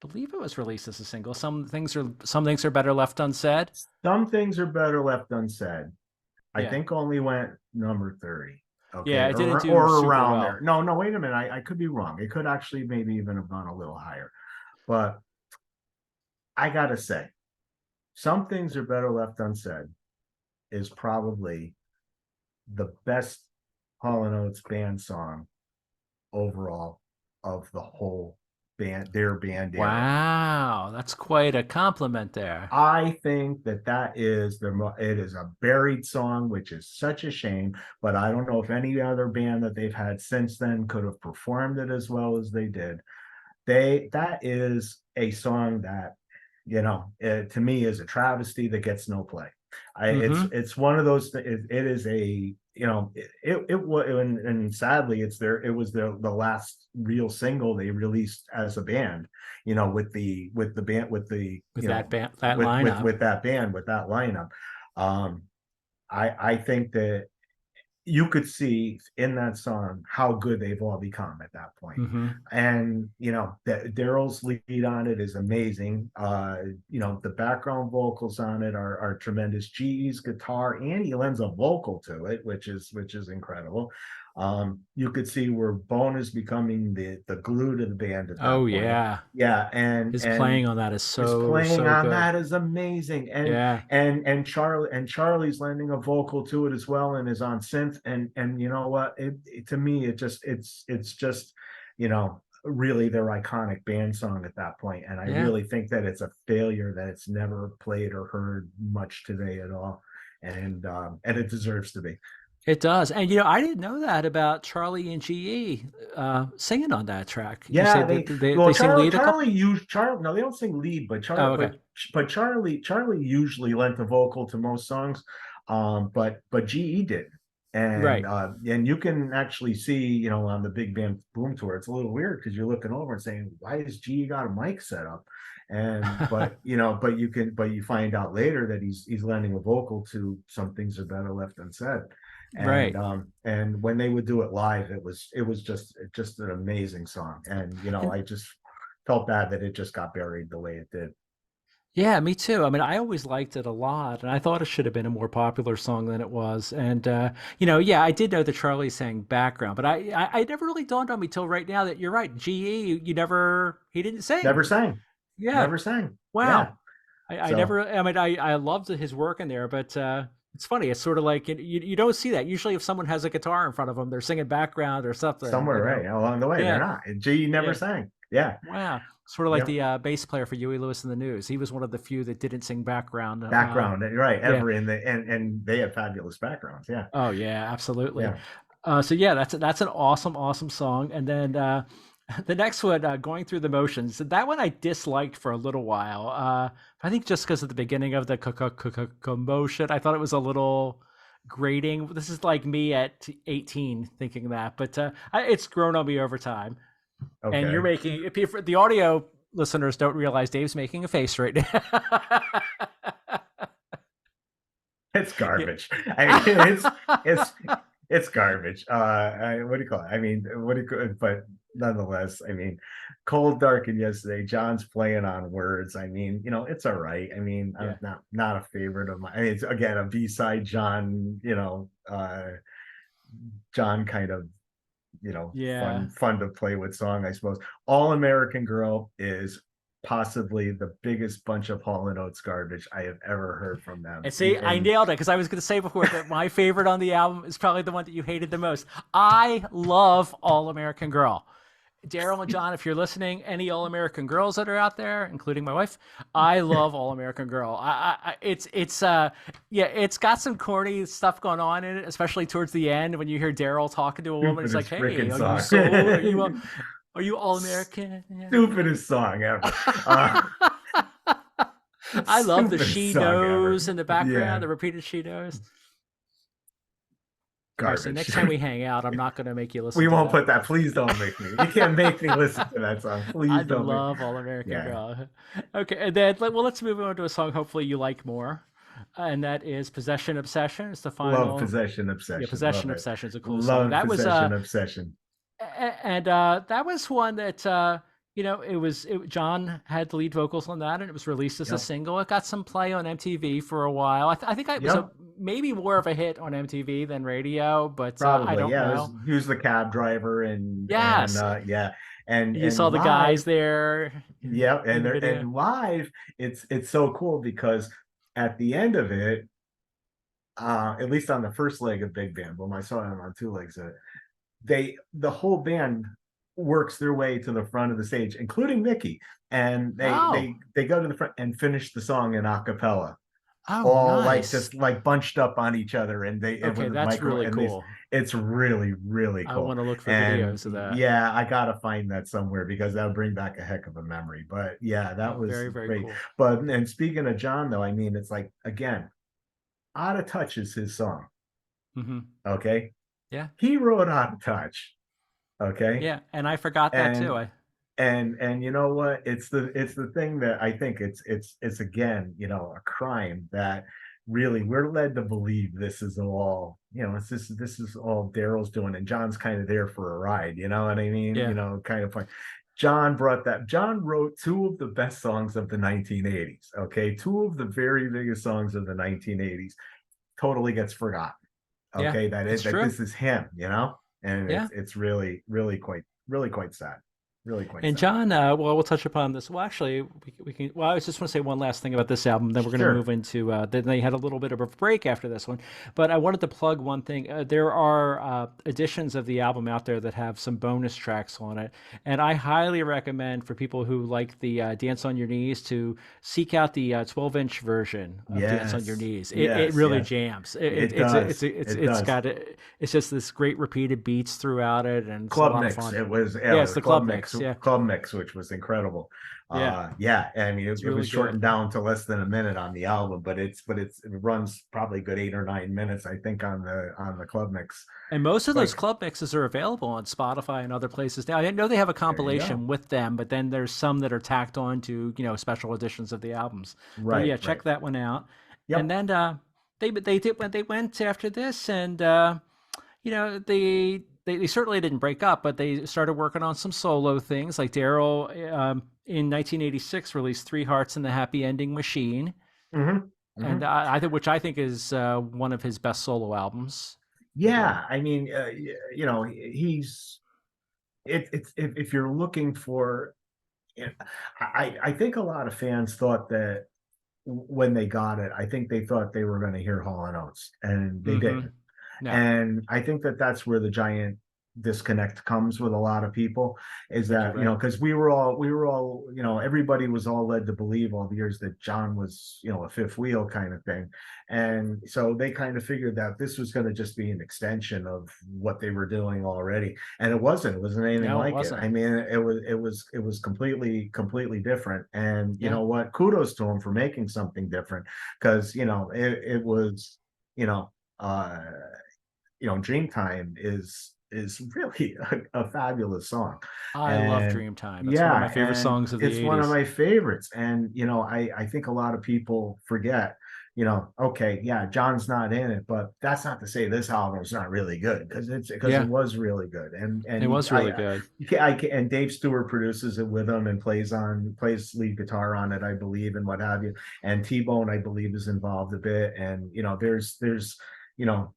believe it was released as a single. Some things are better left unsaid. Some things are better left unsaid. I Yeah, think only went number 30. yeah, Okay, it didn't do or super around there. well. No, no, wait a minute. I could be wrong. It could actually maybe even have gone a little higher. But I gotta say, some things are better left unsaid is probably the best Hall and Oates band song overall of the whole their band era. Wow, that's quite a compliment there. I think it is a buried song, which is such a shame. But I don't know if any other band that they've had since then could have performed it as well as they did. That is a song that to me is a travesty that gets no play. Mm-hmm. It's one of those. It is a it was, and sadly it was the last real single they released as a band. With the band With that band, that lineup. with that band with that lineup. Um, I think that you could see in that song how good they've all become at that point. Mm-hmm. And Daryl's lead on it is amazing. The background vocals on it are tremendous. G's guitar, and he lends a vocal to it, which is incredible. You could see where Bone is becoming the glue to the band at Oh that point. yeah. Yeah, His and playing on that is his so playing so on good. that is amazing, Yeah. and Charlie's lending a vocal to it as well, and is on synth, and you know what, to me it just it's just, you know, really their iconic band song at that point, and I Yeah. really think that it's a failure that it's never played or heard much today at all, and it deserves to be. It does. And I didn't know that about Charlie and GE singing on that track. You say Yeah, that they they well sing lead a couple? Charlie used Charlie. No, they don't sing lead, but Oh, okay. Charlie usually lent the vocal to most songs, but GE did, Right. and you can actually see, you know, on the Big Band Boom tour, it's a little weird because you're looking over and saying, why has GE got a mic set up? And but you know, but you find out later that he's lending a vocal to Some Things Are Better Left Unsaid, Right. and when they would do it live, it was just an amazing song, and you know, And I just felt bad that it just got buried the way it did. yeah, me too. I mean, I always liked it a lot, and I thought it should have been a more popular song than it was. And yeah, I did know that Charlie sang background, but I never really dawned on me till right now that you're right. GE, you never he didn't sing. Never sang, Yeah. never sang. Wow. Yeah, I so never. I mean, I loved his work in there, but it's funny. It's sort of like you don't see that. Usually, if someone has a guitar in front of them, they're singing background or something. somewhere right along the way they're Yeah, not. GE never yeah. sang. Yeah, Wow. Sort of like yep. the bass player for Huey Lewis and the News. He was one of the few that didn't sing background. Background, right? Yeah. Every and they have fabulous backgrounds. Yeah, Oh yeah, absolutely. yeah. So yeah, that's an awesome, awesome song. And then the next one, going through the motions. That one I disliked for a little while. I think just because at the beginning of the commotion, I thought it was a little grating. This is like me at 18 thinking that, but it's grown on me over time. And you're Okay, making if the audio listeners don't realize Dave's making a face right now. it's Yeah. garbage. I mean, it's it's garbage. What do you call it? I mean, what do you call it? But nonetheless, I mean, Cold, Dark, and Yesterday. John's playing on words. I mean, you know, it's all right. I mean, I'm Yeah. not a favorite of mine. I mean, it's again a B-side John. You know, John kind of, you know, Yeah. fun to play with song, I suppose. All American Girl is possibly the biggest bunch of Hall and Oates garbage I have ever heard from them. And see, I And nailed it because I was going to say before that my favorite on the album is probably the one that you hated the most. I love All American Girl. Daryl and John, if you're listening, any All American Girls that are out there, including my wife, I love All American Girl. Yeah, it's got some corny stuff going on in it, especially towards the end when you hear Daryl talking to a woman. It's like, stupidest hey, freaking are you song. sold? Are you All American? Yeah. Stupidest song ever. I love the Stupidest she song knows ever. in the background, Yeah, the repeated she knows. All right, so garbage. next time we hang out, I'm not going to make you listen We to won't that. put that. Please don't make me. You can't make me listen to that song. I Please don't make. love All American Yeah, Girl. Okay, and then let's move on to a song hopefully you like more, and that is Possession Obsession. It's the love final. Possession Yeah, Obsession. Possession Love it. Obsession is a cool song. Love That was Possession Obsession. and that was one that John had the lead vocals on that, and it was released as a Yep. single. It got some play on MTV for a while. I think it was Yep. maybe more of a hit on MTV than radio, but I Probably. don't Yeah. know. He was the cab driver, and Yes, yeah, and you saw the live. guys there Yep. in And the they're video. and live. It's so cool because at the end of it, at least on the first leg of Big Band, well, I saw them on two legs of it, the whole band works their way to the front of the stage, including Mickey, and Oh, they go to the front and finish the song in a cappella, oh, all like nice. just like bunched up on each other, and Okay, with the that's micro really and these. cool. It's really really I cool, want to look for and videos of that. yeah, I gotta find that somewhere because that'll bring back a heck of a memory. But yeah, that Oh, was very, very great. cool. But and speaking of John, though, I mean, it's like again, Out of Touch is his song. Hmm. Okay, Yeah, he wrote Out of Touch. Okay, yeah, and I forgot that too. and and you know what, it's the thing that I think it's again, you know, a crime that really we're led to believe this is all, you know, this is all Daryl's doing, and John's kind of there for a ride, you know what I mean, you Yeah, know, kind of fun. John wrote two of the best songs of the 1980s. Okay, two of the very biggest songs of the 1980s totally gets forgotten. yeah, Okay, it's that true. this is him, you know, and Yeah. it's really quite sad, really quite And sad. John, well, we'll touch upon this. Well, actually, we can. Well, I just want to say one last thing about this album. Then we're going to move Sure. into. Then they had a little bit of a break after this one, but I wanted to plug one thing. There are editions of the album out there that have some bonus tracks on it, and I highly recommend for people who like the "Dance on Your Knees" to seek out the 12-inch version of "Dance on Your Yes, Knees." It yes, really yes. jams. It does. It It's does. got it's just this great repeated beats throughout it, and it's a Club lot of mix. fun. It was, yeah, Yeah, it it's was the club mix. Yeah, club mix, which was incredible. yeah. Yeah, I mean, It's it was really good. shortened down to less than a minute on the album, but it runs probably a good 8 or 9 minutes, I think, on the club mix. And most of those But club mixes are available on Spotify and other places now. I know they have a there you go. compilation with them, but then there's some that are tacked on to, special editions of the albums. But Right, yeah, right. check that one out. And Yep. then they did when they went after this, and they certainly didn't break up, but they started working on some solo things. Like Daryl in 1986 released Three Hearts and the Happy Ending Machine, Hmm. and Hmm. I think which I think is one of his best solo albums. Again, Yeah, I mean, he's it's if you're looking for, you know, I think a lot of fans thought that when they got it, I think they thought they were going to hear Hall and Oates, and they mm-hmm. didn't. No, And I think that that's where the giant disconnect comes with a lot of people, I is think you're that, right. because we were all, everybody was all led to believe all the years that John was, a fifth wheel kind of thing. And so they kind of figured that this was going to just be an extension of what they were doing already. And it wasn't anything No, it like it. wasn't. I mean, it was completely different. And you Yeah, know what? Kudos to him for making something different, because, it was, you know, uh Dreamtime is really a fabulous song. I love And Dreamtime. That's one of my yeah, favorite and songs of the it's one of 80s. my favorites. And I think a lot of people forget, okay, yeah, John's not in it, but that's not to say this album is not really good, because it Yeah, was really good. And it you was I really good. you can, I can, and Dave Stewart produces it with him and plays lead guitar on it, I believe, and what have you. And T-Bone, I believe, is involved a bit. And there's you know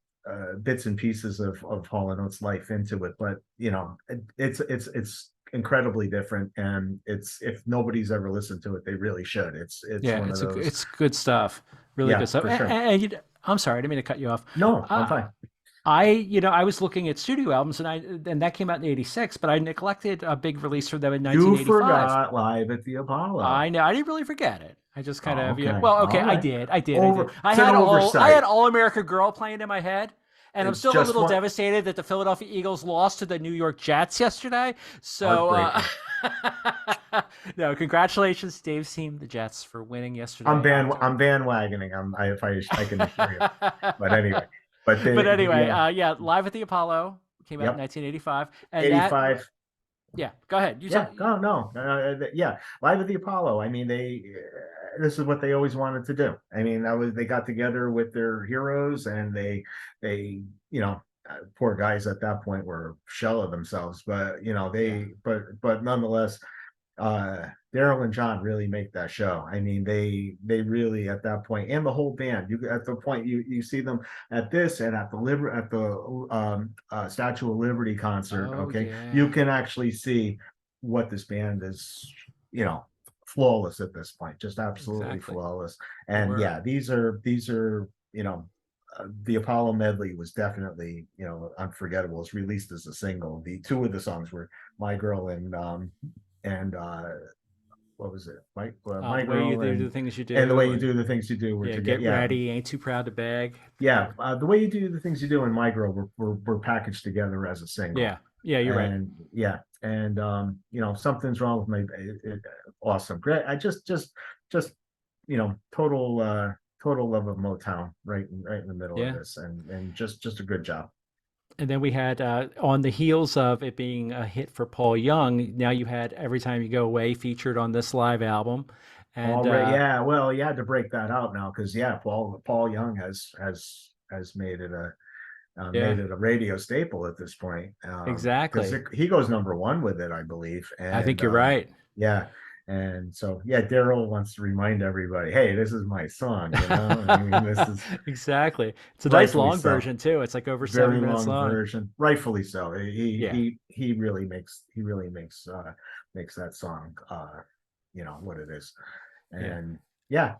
bits and pieces of Hall and Oates' life into it, but it's incredibly different. And it's, if nobody's ever listened to it, they really should. It's Yeah, one of those. it's good stuff. Really good Yeah, stuff. for sure. I'm sorry, I didn't mean to cut you off. No, I'm Uh, fine. I was looking at studio albums, and that came out in '86, but I neglected a big release from them in You 1985. forgot Live at the I Apollo. know. I didn't really forget it. I just kind Oh, of, okay, well, okay, all right. I did. It's an I had oversight. All America Girl playing in my head, and I'm It's still a just little one devastated that the Philadelphia Eagles lost to the New York Jets yesterday. So, heartbreaking. no, congratulations, Dave's team, the Jets, for winning yesterday. I'm bandwagoning. I can assure you. But anyway, but But anyway, yeah, yeah, Live at the Apollo came out in yep, 1985, and that, 85. yeah, go ahead. You Yeah, said, oh no, yeah, Live at the Apollo. I mean, this is what they always wanted to do. I mean, that was, they got together with their heroes, and they poor guys at that point were a shell of themselves, but yeah, but nonetheless, Daryl and John really make that show. I mean, they really, at that point, and the whole band. You, at the point, you see them at this, and at the Statue of Liberty concert. oh Okay, you yeah, can actually see what this band is. Flawless at this point, just absolutely exactly. flawless. They And were. yeah, these are the Apollo medley was definitely, unforgettable. It's released as a single. The two of the songs were My Girl and what was it? My The way you Girl do the and things you The Way do, You and Do the Things You Do were yeah, together. get Yeah, ready, ain't too proud to beg. yeah. The Way You Do the Things You Do and My Girl were packaged together as a single. Yeah, yeah, you're right. And yeah, and Something's Wrong with My, awesome. Great. I just total love of Motown, right in the middle of Yeah. this, and just a good job. And then we had on the heels of it being a hit for Paul Young. Now you had Every Time You Go Away featured on this live album, and Already, yeah. Well, you had to break that out now, because yeah, Paul Young has yeah, made it a radio staple at this point. Because exactly. he goes number one with it, I believe. I think And you're right. yeah, And so, yeah, Daryl wants to remind everybody, hey, this is my song, you know? I mean, this is Exactly. It's a nice rightfully long so. version too. It's like over Very 7 minutes long long. version, rightfully so. Yeah. He really makes that song what it is. Yeah. And yeah,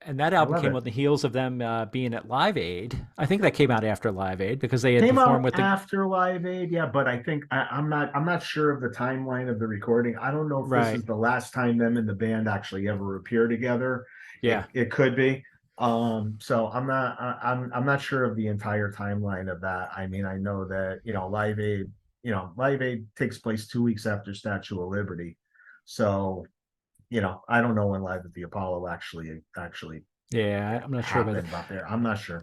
And that I album love came it. on the heels of them being at Live Aid. I think that came out after Live Aid because they had Came performed out with the. after Live Aid, yeah, but I think I'm not sure of the timeline of the recording. I don't know if this Right. is the last time them and the band actually ever appear together. Yeah. It could be. So I'm not sure of the entire timeline of that. I mean, I know that Live Aid takes place 2 weeks after Statue of Liberty. So, I don't know when Live at the Apollo actually Yeah. I'm not sure about that. happened out there. I'm not sure.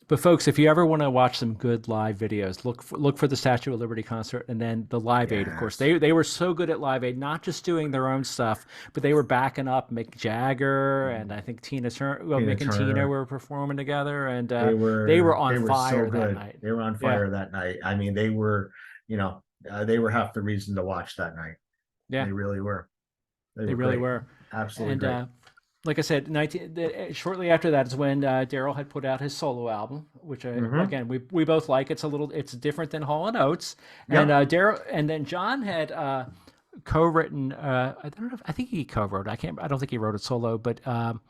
But folks, if you ever want to watch some good live videos, look for the Statue of Liberty concert and then the Live Aid. Of course, Yes. they were so good at Live Aid, not just doing their own stuff, but they were backing up Mick Jagger and I think Tina Turner. Well, Tina Mick and Tina Were were performing together, and they were on they were so fire that good. night. They were on Yeah, fire that night. I mean, you know, they were half the reason to watch that night. yeah, They really were. They they were really great. were. Absolutely And great. like I said, shortly after that is when Daryl had put out his solo album, which Hmm. again we both like. It's different than Hall and Oates, and Yep. Daryl, and then John had co-written. I don't know. I think he co-wrote. I can't. I don't think he wrote it solo, but um,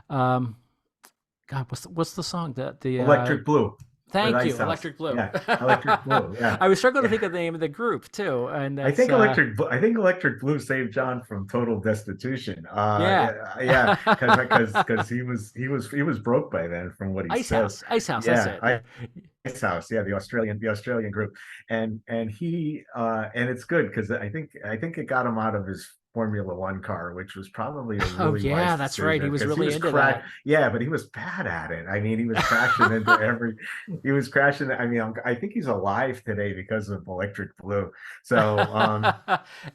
God, what's the song that the Electric Blue with Thank you, Ice House. Electric Blue. Yeah. Electric Blue. Yeah. I was struggling to Yeah. think of the name of the group too, and I think Electric Blue saved John from total destitution. yeah. Yeah, because he was broke by then, from what he says. Ice House. That's Yeah, it. Yeah. Ice House, yeah, the Australian group, and it's good because I think it got him out of his Formula One car, which was probably a Oh really yeah, wise that's right. He decision was because he really was into that. yeah, but he was bad at it. I mean, he was crashing into he was crashing. I mean, I think he's alive today because of Electric Blue. So,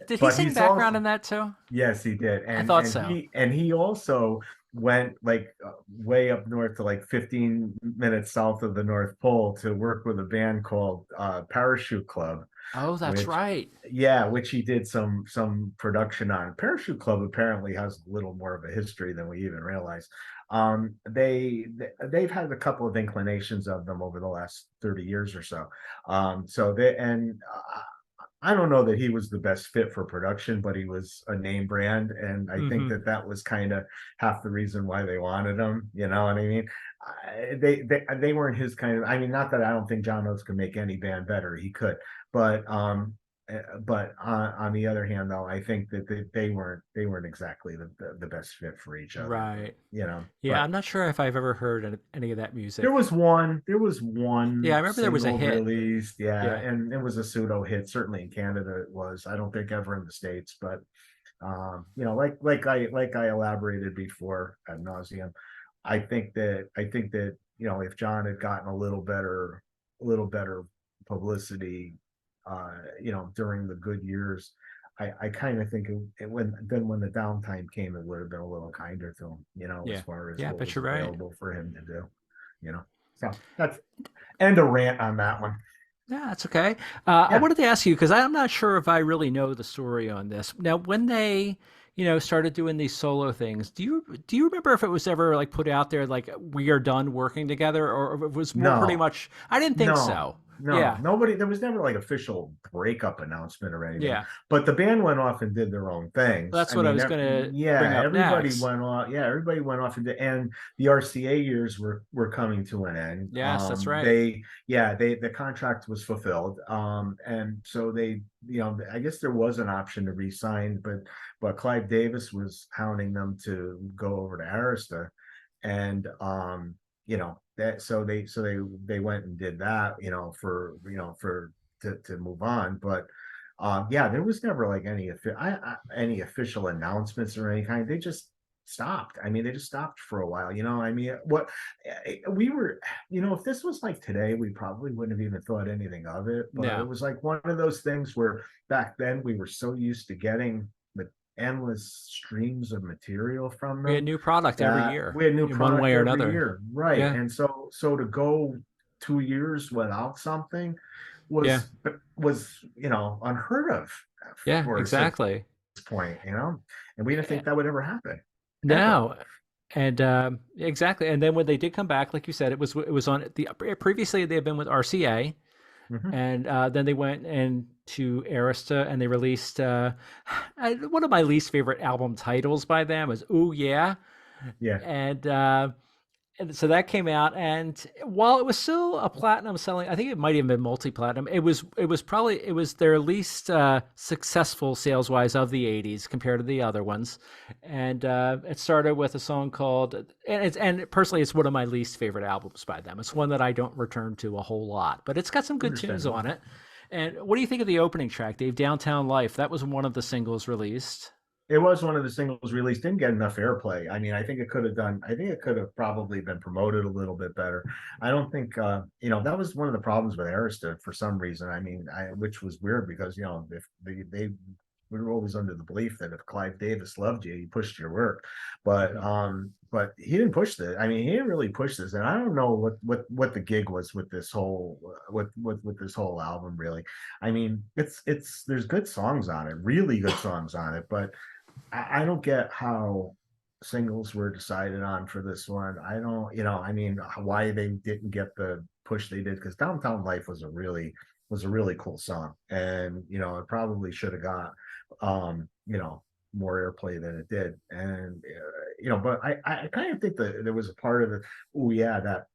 Did he but sing he's background also in that too? yes, he did, I thought so. and he also went like way up north to like 15 minutes south of the North Pole to work with a band called Parachute Club, Oh, that's which right. which he did some production on. Parachute Club apparently has a little more of a history than we even realize. They've had a couple of inclinations of them over the last 30 years or so. So they and I don't know that he was the best fit for production, but he was a name brand, and I think Hmm. that that was kind of half the reason why they wanted him. You know what I mean? They weren't his kind of. I mean, not that I don't think John Oates could make any band better. He could, but but on the other hand, though, I think that they weren't exactly the best fit for each other. Right. Yeah, But I'm not sure if I've ever heard any of that there music. was Yeah, I one remember there was a single hit. released, yeah, Yeah. and it was a pseudo hit. Certainly in Canada, it was. I don't think ever in the States, but like I elaborated before ad nauseum, I think that if John had gotten a little better publicity, during the good years, I kind of think when the downtime came, it would have been a little kinder to him, as Yeah. far as Yeah, I what bet was you're right. available for him to do, you know. So that's end a rant on that one. Yeah, that's okay. I Yeah. wanted to ask you because I'm not sure if I really know the story on this. Now, when they, started doing these solo things, do you remember if it was ever like put out there like we are done working together, or if it was more pretty No, much? I didn't think no, so. no, Yeah, nobody. There was never like official breakup announcement or anything. yeah. But the band went off and did their own things. That's I what I mean, was going to bring yeah, up everybody next. went off. Yeah, everybody went off and the RCA years were coming to an end. Yes, that's right. The contract was fulfilled. And so I guess there was an option to re-sign, but Clive Davis was hounding them to go over to Arista, and that they went and did that, for to move on. But yeah, there was never like any official announcements or any kind. They just stopped. I mean, they just stopped for a while. I mean, what we were, if this was like today, we probably wouldn't have even thought anything of it. But it No, was like one of those things where back then we were so used to getting the endless streams of material from we had them new product every that year we had new in one product way or every another. year, right? Yeah, And so to go 2 years without something yeah, was unheard of yeah. for such Exactly. point, and we didn't think that would ever happen, ever. No, and exactly. And then when they did come back, like you said, it was on the previously they had been with RCA, Hmm. and then they went into Arista and they released one of my least favorite album titles by them was "Ooh Yeah," Yeah, and so that came out, and while it was still a platinum selling, I think it might even been multi-platinum. It was their least successful sales wise of the '80s compared to the other ones, and it started with a song called and personally it's one of my least favorite albums by them. It's one that I don't return to a whole lot, but it's got some good tunes understandable. on it. And what do you think of the opening track, Dave? Downtown Life. That was one of the singles released. It was one of the singles released, didn't get enough airplay. I mean, I think it could have probably been promoted a little bit better. I don't think, that was one of the problems with Arista for some reason. I mean, which was weird because, if they we were always under the belief that if Clive Davis loved you, he pushed your work. Mhm. But he didn't push this. I mean, he didn't really push this. And I don't know what the gig was with this whole with this whole album, really. I mean, it's there's good songs on it, really good songs on it, but I don't get how singles were decided on for this one. I don't, I mean, why they didn't get the push they did, because Downtown Life was a really cool song, and it probably should have got more airplay than it did, and but I kind of think that there was a part of it. Oh yeah, that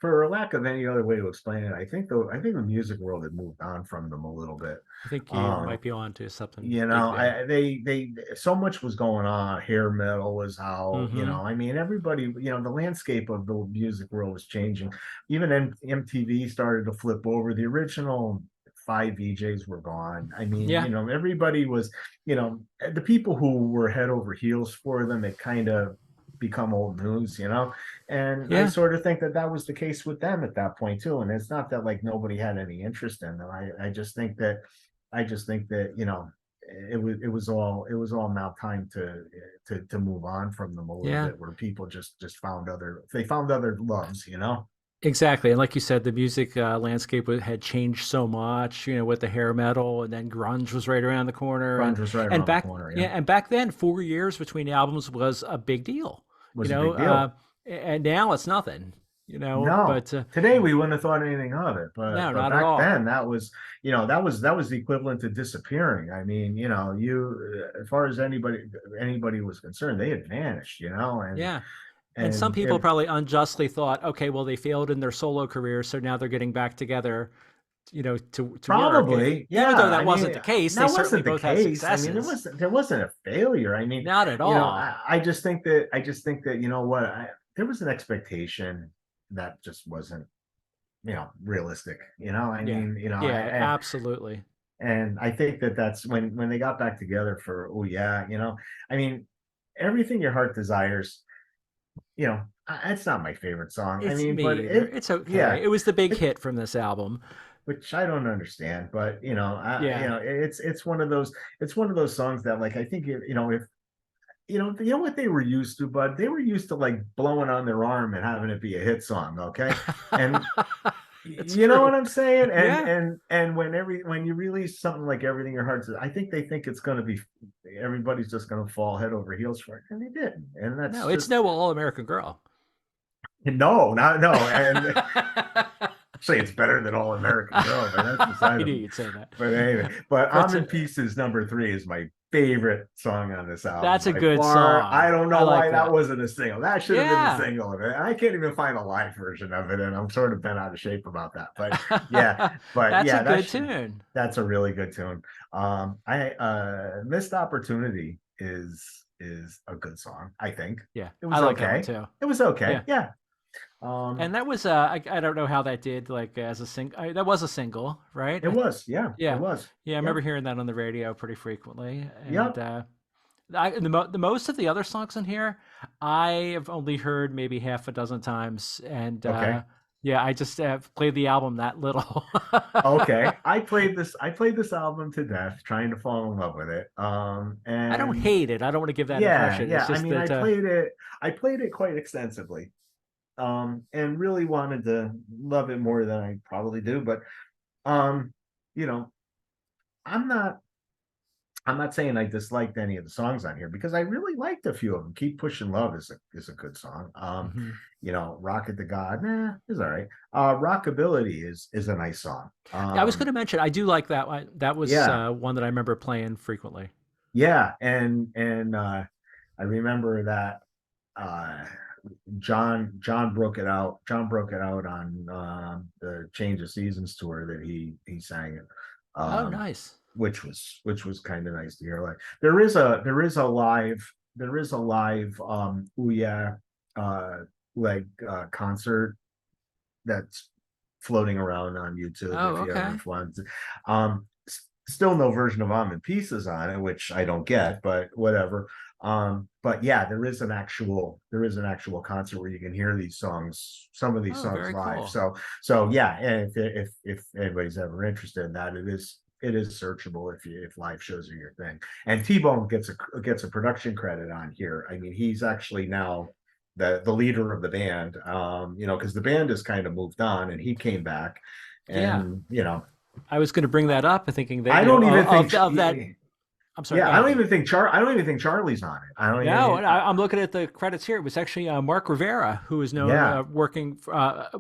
for lack of any other way to explain it, I think the music world had moved on from them a little bit. I think you Um, might be on to something big there. they so much was going on. Hair metal was out, Mm-hmm. I mean, everybody, the landscape of the music world was changing. Even MTV started to flip over. The original five VJs were gone. I mean, Yeah. everybody was, the people who were head over heels for them, it kind of become old news, and I Yeah. sort of think that that was the case with them at that point too. And it's not that like nobody had any interest in them. I just think that it was all now time to move on from them a little Yeah. bit, where people just found other loves, Exactly. And like you said, the music landscape had changed so much, with the hair metal, and then grunge was right around the corner. Grunge was right And around the back, corner. yeah, Yeah, and back then, 4 years between albums was a big deal, you was a know. big deal. And now it's nothing, No, but today we wouldn't have thought anything of it, no, but not at back all. then that was the equivalent to disappearing. I mean, as far as anybody was concerned, they had vanished, Yeah. And some and people it, probably unjustly thought, okay, well, they failed in their solo career, so now they're getting back together, to work. probably, Even yeah. though that I wasn't mean, the case, they that certainly wasn't the both had case. I mean, successes. there wasn't a failure. I mean, Not at all. I just think that there was an expectation that just wasn't realistic. I Yeah. mean, Yeah, absolutely. and I think that that's when they got back together for oh yeah, I mean, everything your heart desires. It's not my favorite song. I It's mean, me but either. it It's okay. yeah. It was the big It, hit from this album. which I don't understand. But Yeah. it's one of those songs that like I think if what they were used to, but they were used to like blowing on their arm and having it be a hit song, okay? And It's you know true. what I'm saying? Yeah. And when you release something like Everything Your Heart Says, I think they think it's going to be everybody's just going to fall head over heels for it, and they didn't. And No, that's it's just no All American Girl. no, not no. And actually, it's better than All American Girl, but that's I beside knew them. you'd say that. But anyway, but But I'm in Pieces number three is my favorite song on this album that's a by good far. song. I don't I know like why that that. wasn't a single. That should have been the Yeah. single of it. I can't even find a live version of it, and I'm sort of bent out of shape about that. But That's a yeah, good tune. that's a really good tune. I Missed Opportunity is a good song. I think Yeah. it I was like that one okay. too. It was okay. Yeah. Yeah. Um, And that was I don't know how that did like as a single. That was a single, right? it was. Yeah, it Yeah. was. Yeah, I remember Yep. hearing that on the radio pretty frequently. And Yep. the most of the other songs in here, I have only heard maybe half a dozen times, and Okay. yeah, I just have played the album that little. Okay. I played this album to death, trying to fall in love with it. I don't And hate it. I don't want to give that yeah, impression. It's yeah. I just mean, that I played it quite extensively. And really wanted to love it more than I probably do. But um, you know, I'm not I'm not saying I disliked any of the songs on here because I really liked a few of them. Keep Pushing Love is a good song. Hmm. Rocket to God, nah, is all right. Rockability is a nice song. Yeah, I was going to mention I do like that one. That was Yeah, one that I remember playing frequently. yeah, and I remember that uh John broke it out. John broke it out on the Change of Seasons tour that he sang it, Oh, um, nice. which was kind of nice to hear. Like there is a live Ooh Yeah uh concert that's floating around on YouTube Oh, if you ever okay. want. Still no version of I'm in Pieces on it, which I don't get, but whatever. But yeah, there is an actual concert where you can hear these songs, some of these Oh, songs very live. cool. So yeah, and if anybody's ever interested in that, it is searchable if live shows are your thing. And T-Bone gets a production credit on here. I mean, he's actually now the leader of the band, because the band has kind of moved on and he came back. Yeah, And I was going to bring that up, thinking that I don't even think of that. I'm sorry. yeah, Go I ahead, don't Dave. even think Charlie's on it. I don't No, even and I'm looking at the credits here. It was actually Mark Rivera, who is known yeah. working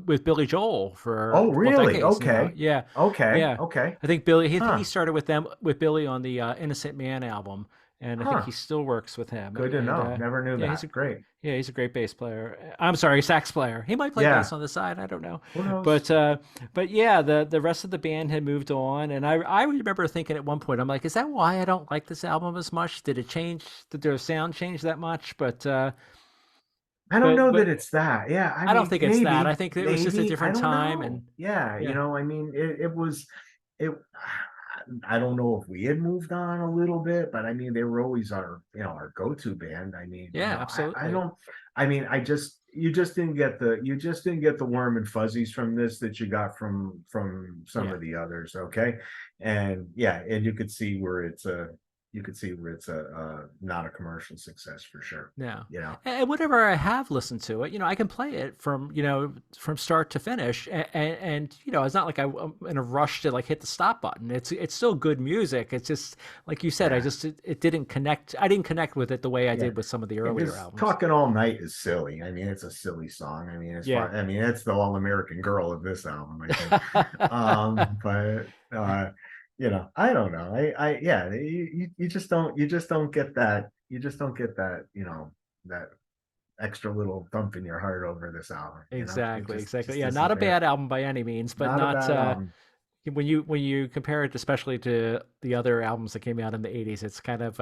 with Billy Joel for Oh, well really? decades now. Okay. Yeah, Okay. yeah. Okay. I think Billy. He Huh. started with Billy on the Innocent Man album, and I think he Huh. still works with him. Good to And know. Never knew yeah, that. Great. he's a great bass player. I'm sorry, sax player. He might play bass Yeah. on the side. I don't know, Who knows? but uh, but yeah, the rest of the band had moved on, and I remember thinking at one point, I'm like, is that why I don't like this album as much? Did it change? Did their sound change that much? I don't But know but that it's that. Yeah, I I don't mean, think it's that. I maybe, think it was just a maybe. I different don't time, know. and Yeah, yeah, I mean, it was it. I don't know if we had moved on a little bit, but I mean, they were always our go-to band. I mean, yeah, I absolutely, don't. I mean, you just didn't get the warm and fuzzies from this that you got from some yeah. of the others. Okay, and yeah, and you could see where it's a not a commercial success for sure. No. You know. And whenever I have listened to it, I can play it from start to finish, and it's not like I'm in a rush to like hit the stop button. It's still good music. It's just like you said, Yeah. it didn't connect. I didn't connect with it the way I Yeah. did with some of the earlier Because albums. Talking All Night is silly. I mean, it's a silly song. I mean, Yeah. it's the All American Girl of this album, I think. But I don't know. Yeah, you just don't get that. You just don't get that extra little thump in your heart over this album. It Exactly, just exactly. Yeah, not isn't a there. bad album by any means, but Not a not bad album. when you compare it especially to the other albums that came out in the 80s, it's kind of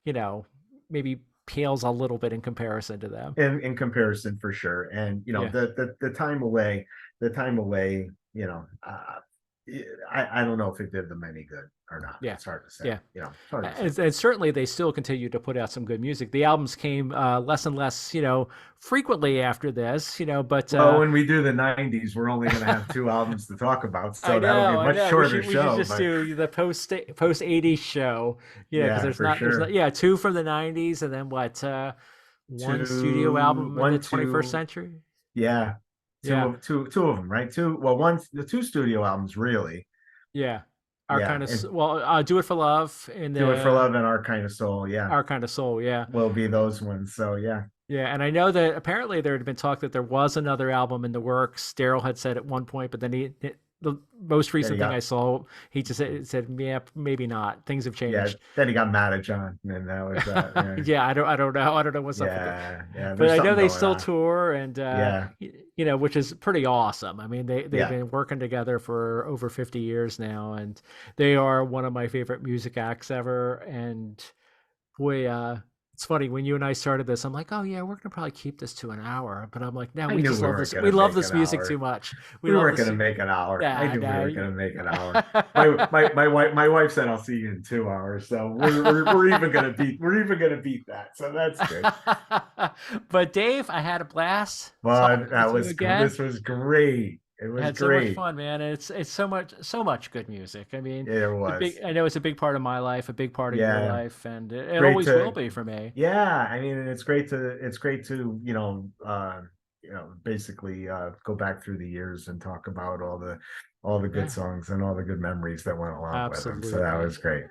you know, maybe pales a little bit in comparison to them. In comparison for sure. And Yeah. the time away, I don't know if it did them any good or not. Yeah. It's hard to say. Yeah. It's hard to say. And certainly they still continue to put out some good music. The albums came less and less, frequently after this, but Well, when we do the 90s, we're only going to have two albums to talk about, so that'll be a I much know. shorter We should show. just But do the post 80s show, because yeah, for there's not sure. two from the 90s, and then what one studio Two, album in the one, 21st two, century. yeah, Yeah. two of them, right? The two studio albums, really. Yeah. Our Yeah, kind of and well, Do It for Love and Do It for the Love and Our Kind of Soul. Yeah, Our Kind of Soul. Yeah. will be those ones. So yeah, Yeah, and I know that apparently there had been talk that there was another album in the works. Daryl had said at one point, but then the most then he recent thing I got saw, he just said, yeah, maybe not. Things have yeah, changed. then he got mad at John, and that was that. Yeah, Yeah, I don't know. I don't know what's up with it. yeah, yeah. But There's I know something they going still on. tour, and Yeah, which is pretty awesome. I mean, they've yeah. been working together for over 50 years now, and they are one of my favorite music acts ever. And boy, it's funny when you and I started this. I'm like, oh yeah, we're gonna probably keep this to an hour, but I'm like, no, I we knew just we love weren't this. We gonna love make this an music too hour. much. We We love weren't this. gonna make an hour. I Nah, knew we nah. weren't gonna make an hour. My wife said I'll see you in 2 hours, so we're even gonna beat that. So that's good. But Dave, I had a blast But talking with you again. this was great. It I was had so much great. fun, man. And it's so much good music. I mean, It was. I know it's a big part of my life, a big part of your Yeah, life, and it great always will to be for me. yeah. I mean, and it's great to basically go back through the years and talk about all the good Yeah, songs and all the good memories that went along with them. So that absolutely. was great.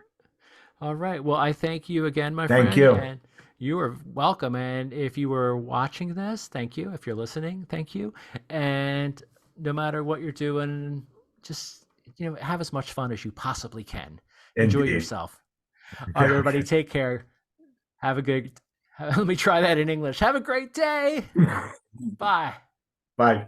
All right. Well, I thank you again, my Thank friend, you. and you are welcome. And if you were watching this, thank you. If you're listening, thank you. And no matter what you're doing, just have as much fun as you possibly can. Enjoy Indeed. yourself. All right, everybody, take care. Have a good. Let me try that in English. Have a great day. Bye. Bye.